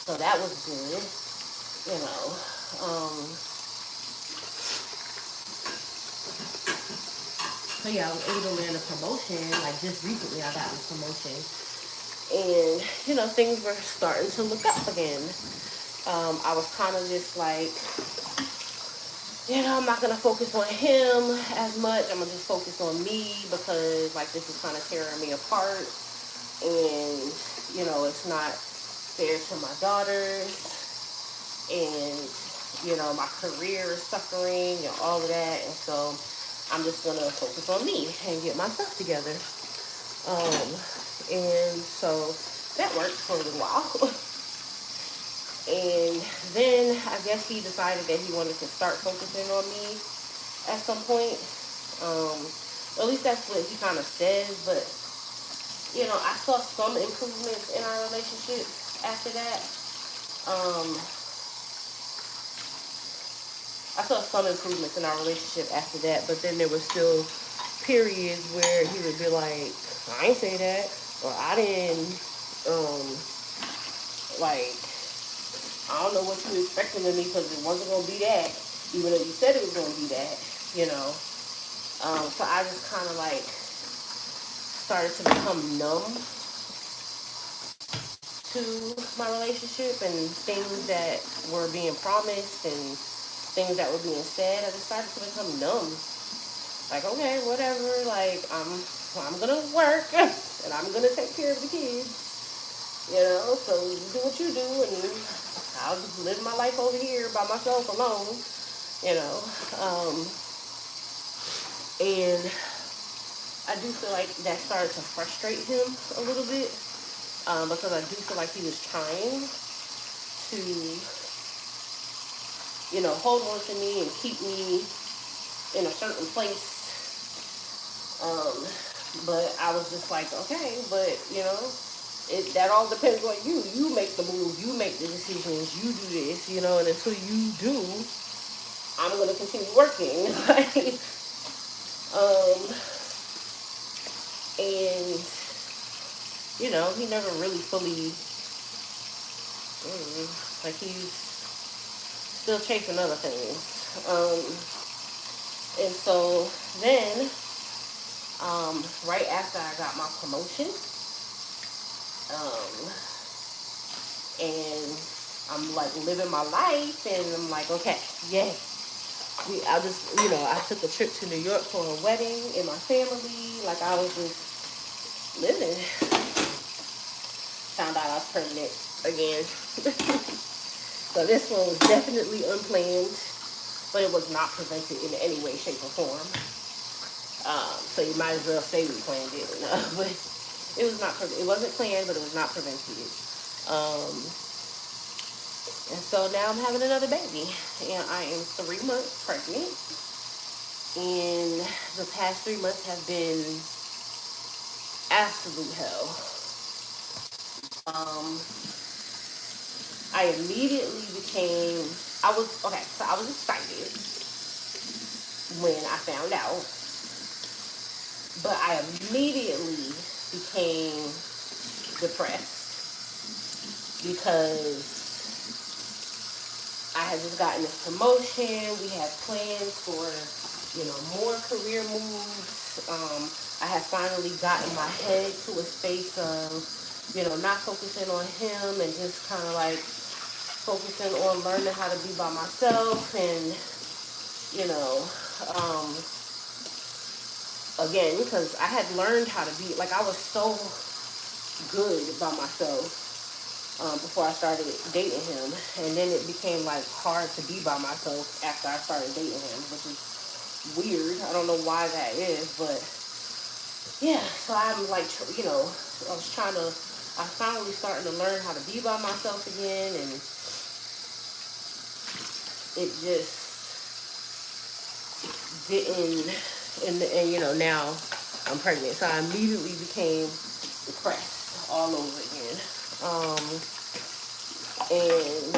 So that was good, you know. So yeah, I was able to land a promotion. Like just recently, I got this promotion, and things were starting to look up again. I was kind of just like, I'm not gonna focus on him as much. I'm gonna just focus on me because like this is kind of tearing me apart, and it's not fair to my daughters, and my career is suffering and all of that, and so I'm just gonna focus on me and get my stuff together. Um, and so that worked for a little while. And then I guess he decided that he wanted to start focusing on me at some point. Um, at least that's what he kind of says. But I saw some improvements in our relationship after that. Um, I saw some improvements in our relationship after that, but then there were still periods where he would be like, I ain't say that, or I didn't, um, like, I don't know what you expecting of me because it wasn't going to be that, even though you said it was going to be that, you know. So I just kind of like started to become numb to my relationship and things that were being promised and things that were being said. I just started to become numb. Like, okay, whatever. Like, I'm gonna work and I'm gonna take care of the kids. So you do what you do, and I'll just live my life over here by myself alone. You know, and I do feel like that started to frustrate him a little bit, because I do feel like he was trying to hold on to me and keep me in a certain place. Um, but I was just like, okay, but that all depends on you. You make the move, you make the decisions, you do this, and until you do, I'm gonna continue working. um, and he never really fully, like he's still chasing other things. And so then, right after I got my promotion, um, and I'm like living my life, and I'm like, okay, yeah. I just, I took a trip to New York for a wedding in my family. Like I was just living. Found out I was pregnant again. So this one was definitely unplanned, but it was not prevented in any way, shape, or form. So you might as well say we planned it. But it was not. It wasn't planned, but it was not prevented. And so now I'm having another baby, and I am 3 months pregnant. And the past 3 months have been absolute hell. Um, I immediately became. So I was excited when I found out, but I immediately became depressed because I had just gotten this promotion. We had plans for, more career moves. I had finally gotten my head to a space of, not focusing on him and just kind of like focusing on learning how to be by myself and, you know, um, again, because I had learned how to be, like I was so good by myself before I started dating him, and then it became like hard to be by myself after I started dating him, which is weird. I don't know why that is, but yeah. So I'm like, I finally starting to learn how to be by myself again, and it just didn't. And now I'm pregnant, so I immediately became depressed all over again. And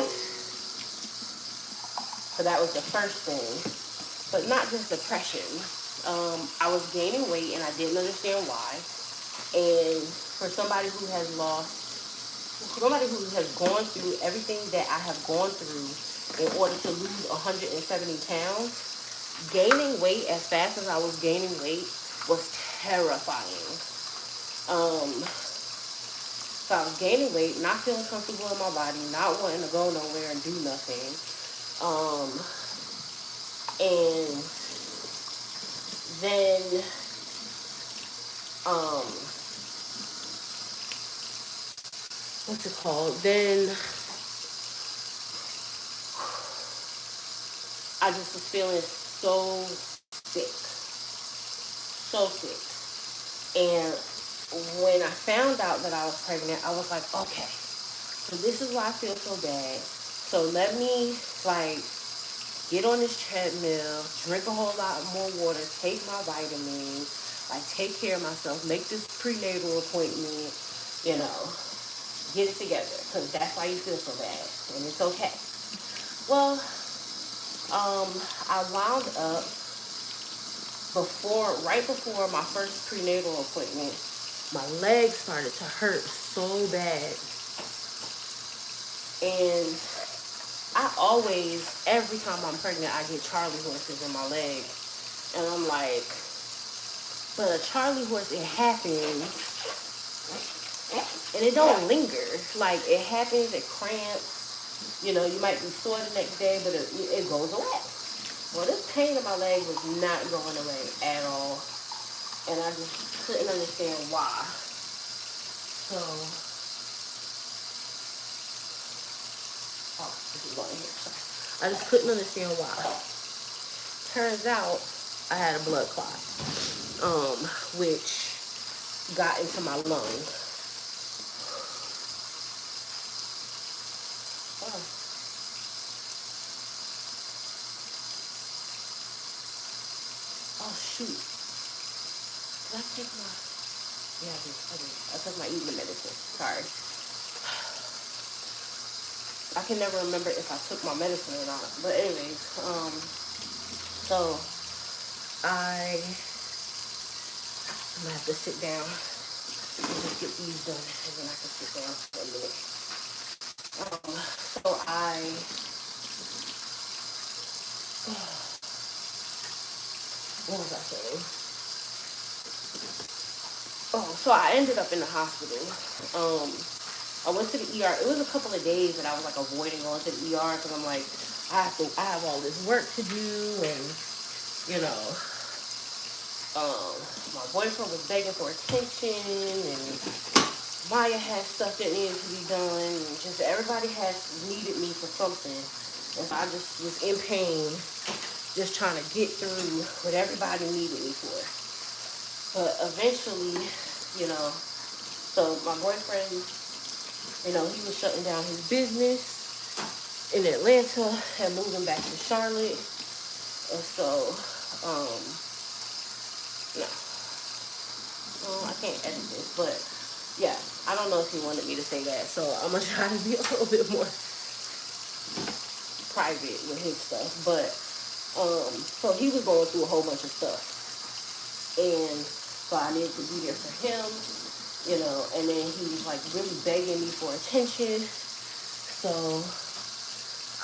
so that was the first thing. But not just depression. I was gaining weight and I didn't understand why. And for somebody who has gone through everything that I have gone through in order to lose 170 pounds, gaining weight as fast as I was gaining weight was terrifying. So I was gaining weight, not feeling comfortable in my body, not wanting to go nowhere and do nothing. Um, and then what's it called? Then I just was feeling so sick, so sick. And when I found out that I was pregnant, I was like, okay, so this is why I feel so bad. So let me like get on this treadmill, drink a whole lot more water, take my vitamins, like take care of myself, make this prenatal appointment, you know, get it together, because that's why you feel so bad, and it's okay. Well, I wound up right before my first prenatal appointment, my legs started to hurt so bad. And every time I'm pregnant, I get Charlie horses in my leg. And I'm like, but a Charlie horse, it happens, and it don't linger. Like, it happens, it cramps. You might be sore the next day, but it goes away. Well, this pain in my leg was not going away at all. And I just couldn't understand why. So, this is going here. Sorry. I just couldn't understand why. Turns out I had a blood clot, which got into my lungs. Oh shoot. Did I take my... Yeah, I did. I took my evening medicine. Sorry. I can never remember if I took my medicine or not. But anyways, so I'm gonna have to sit down and just get these done, and then I can sit down for a minute. So what was I saying? Oh, so I ended up in the hospital. I went to the ER. It was a couple of days that I was like avoiding going to the ER because I'm like, I have all this work to do, and you know, my boyfriend was begging for attention, and Maya had stuff that needed to be done, and just everybody has needed me for something, and so I just was in pain, just trying to get through what everybody needed me for. But eventually, you know, so my boyfriend, you know, he was shutting down his business in Atlanta and moving back to Charlotte. And so, no, I can't edit this, but yeah, I don't know if he wanted me to say that. So I'm going to try to be a little bit more private with his stuff. But, so he was going through a whole bunch of stuff. And so I needed to be there for him, you know, and then he was like really begging me for attention. So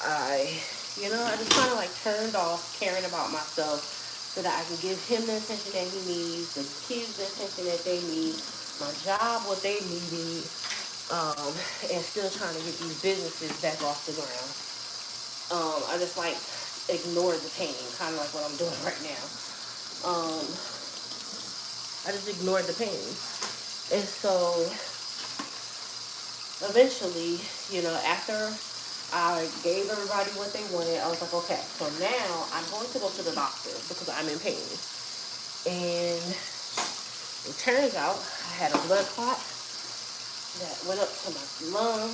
I just kind of like turned off caring about myself so that I can give him the attention that he needs, the kids the attention that they need, my job what they needed, and still trying to get these businesses back off the ground. I just like ignored the pain, kind of like what I'm doing right now. I just ignored the pain. And so eventually, you know, after I gave everybody what they wanted, I was like, okay, so now I'm going to go to the doctor because I'm in pain. And it turns out I had a blood clot that went up to my lung,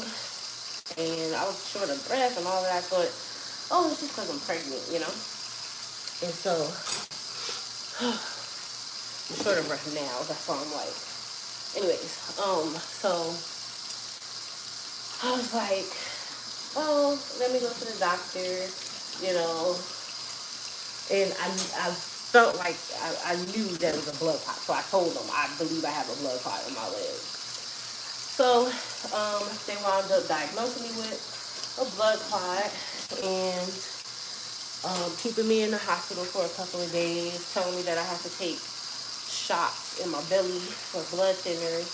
and I was short of breath and all that. I thought, oh, it's just because I'm pregnant, you know? And so I'm short of breath now. That's all I'm like. Anyways, so I was like, oh, let me go to the doctor, you know. And I felt like I knew there was a blood clot. So I told them, I believe I have a blood clot in my leg. So they wound up diagnosing me with a blood clot and keeping me in the hospital for a couple of days, telling me that I have to take shots in my belly for blood thinners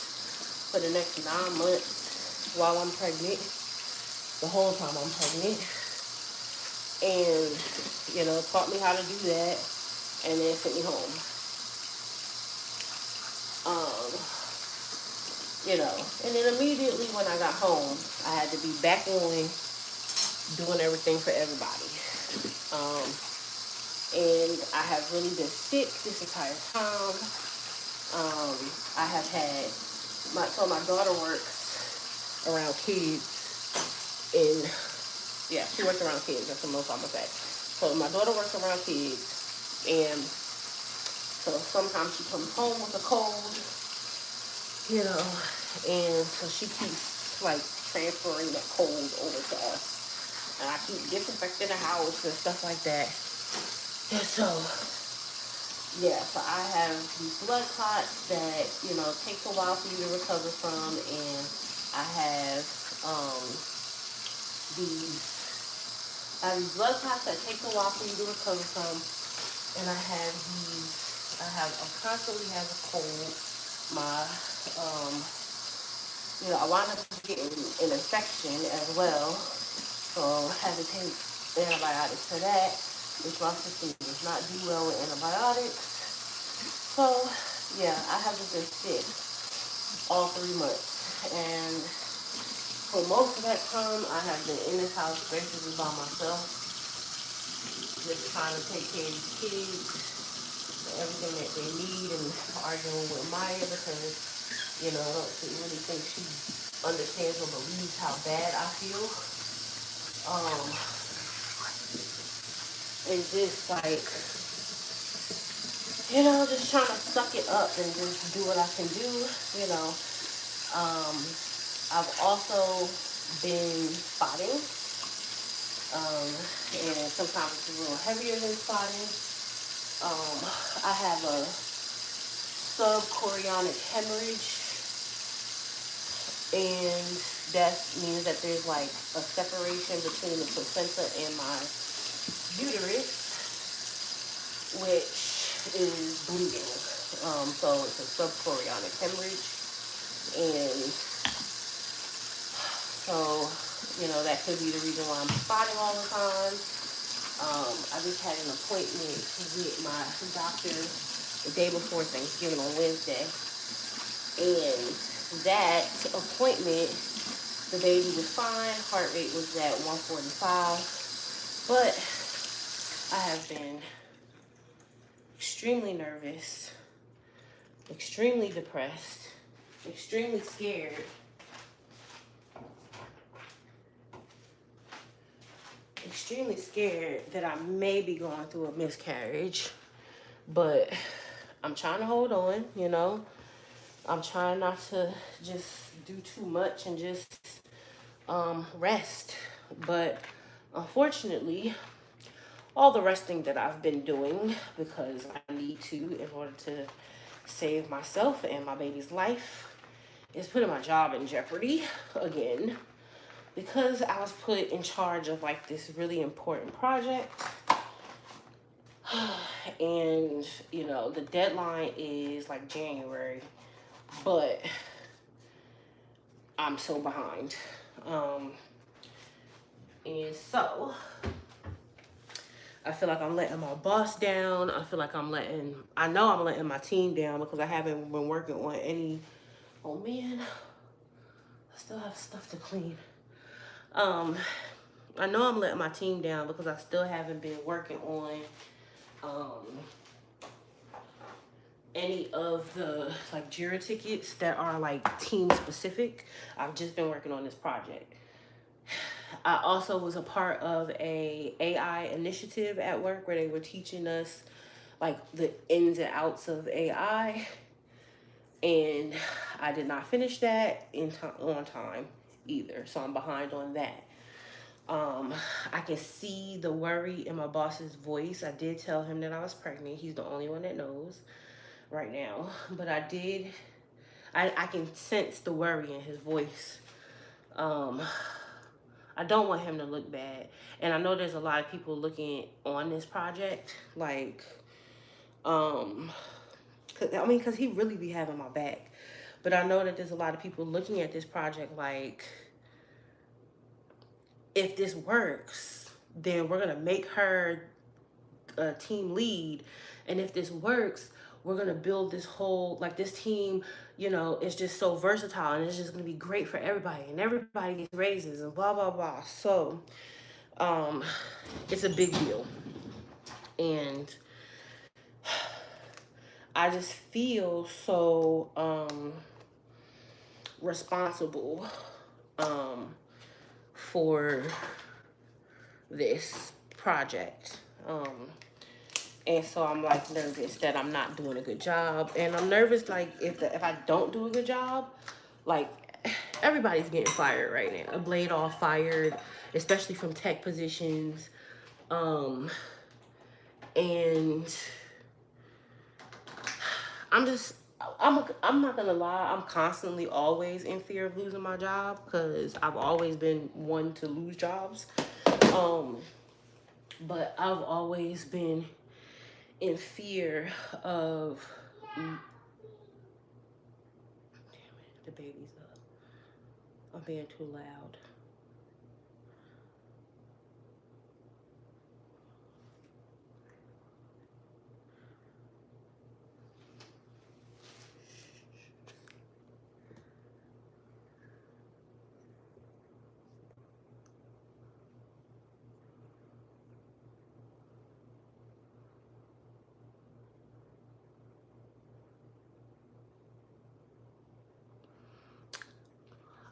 for the next 9 months while I'm pregnant, the whole time I'm pregnant. And, you know, taught me how to do that and then sent me home. You know, and then immediately when I got home, I had to be back on doing everything for everybody. And I have really been sick this entire time. I have had my daughter works around kids, and yeah, she works around kids. That's the most I'm gonna say. So my daughter works around kids, and so sometimes she comes home with a cold, you know, and so she keeps like transferring that cold over to us, and I keep disinfecting the house and stuff like that. And so, yeah, so I have these blood clots that, you know, takes a while for you to recover from, and I have these blood clots that take a while for you to recover from, and I constantly have a cold. My, you know, I wound up getting an infection as well, so I had to take antibiotics for that, which my system does not do well with antibiotics. So, yeah, I have just been sick all 3 months, and for most of that time, I have been in this house basically by myself, just trying to take care of these kids, everything that they need, and arguing with Maya because, you know, I don't really think she understands or believes how bad I feel. And just like, you know, just trying to suck it up and just do what I can do, you know. Um, I've also been spotting, and sometimes it's a little heavier than spotting. I have a subchorionic hemorrhage, and that means that there's like a separation between the placenta and my uterus, which is bleeding. So it's a subchorionic hemorrhage, and so, you know, that could be the reason why I'm spotting all the time. I just had an appointment with my doctor the day before Thanksgiving on Wednesday, and that appointment, the baby was fine, heart rate was at 145, but I have been extremely nervous, extremely depressed, extremely scared. Extremely scared that I may be going through a miscarriage, but I'm trying to hold on, you know. I'm trying not to just do too much and just rest. But unfortunately, all the resting that I've been doing, because I need to in order to save myself and my baby's life, is putting my job in jeopardy again, because I was put in charge of like this really important project. And you know, the deadline is like January, but I'm so behind. And so I feel like I'm letting my boss down. I feel like I know I'm letting my team down, because I haven't been working on any. Oh man, I still have stuff to clean. I know I'm letting my team down because I still haven't been working on any of the like JIRA tickets that are like team specific. I've just been working on this project. I also was a part of a AI initiative at work where they were teaching us like the ins and outs of AI, and I did not finish that on time either, so I'm behind on that. I can see the worry in my boss's voice. I did tell him that I was pregnant. He's the only one that knows right now, but I can sense the worry in his voice. I don't want him to look bad. And I know there's a lot of people looking on this project, like, because he really be having my back. But I know that there's a lot of people looking at this project like, if this works, then we're going to make her a team lead. And if this works, we're going to build this whole, like this team, you know, it's just so versatile and it's just going to be great for everybody. And everybody gets raises and blah, blah, blah. So it's a big deal. And I just feel so responsible for this project. And so I'm like nervous that I'm not doing a good job. And I'm nervous like if I don't do a good job, like everybody's getting fired right now. A blade off fired, especially from tech positions. And I'm not gonna lie, I'm constantly always in fear of losing my job because I've always been one to lose jobs. But I've always been in fear of, damn it, the baby's up. I'm being too loud.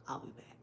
I'll be back.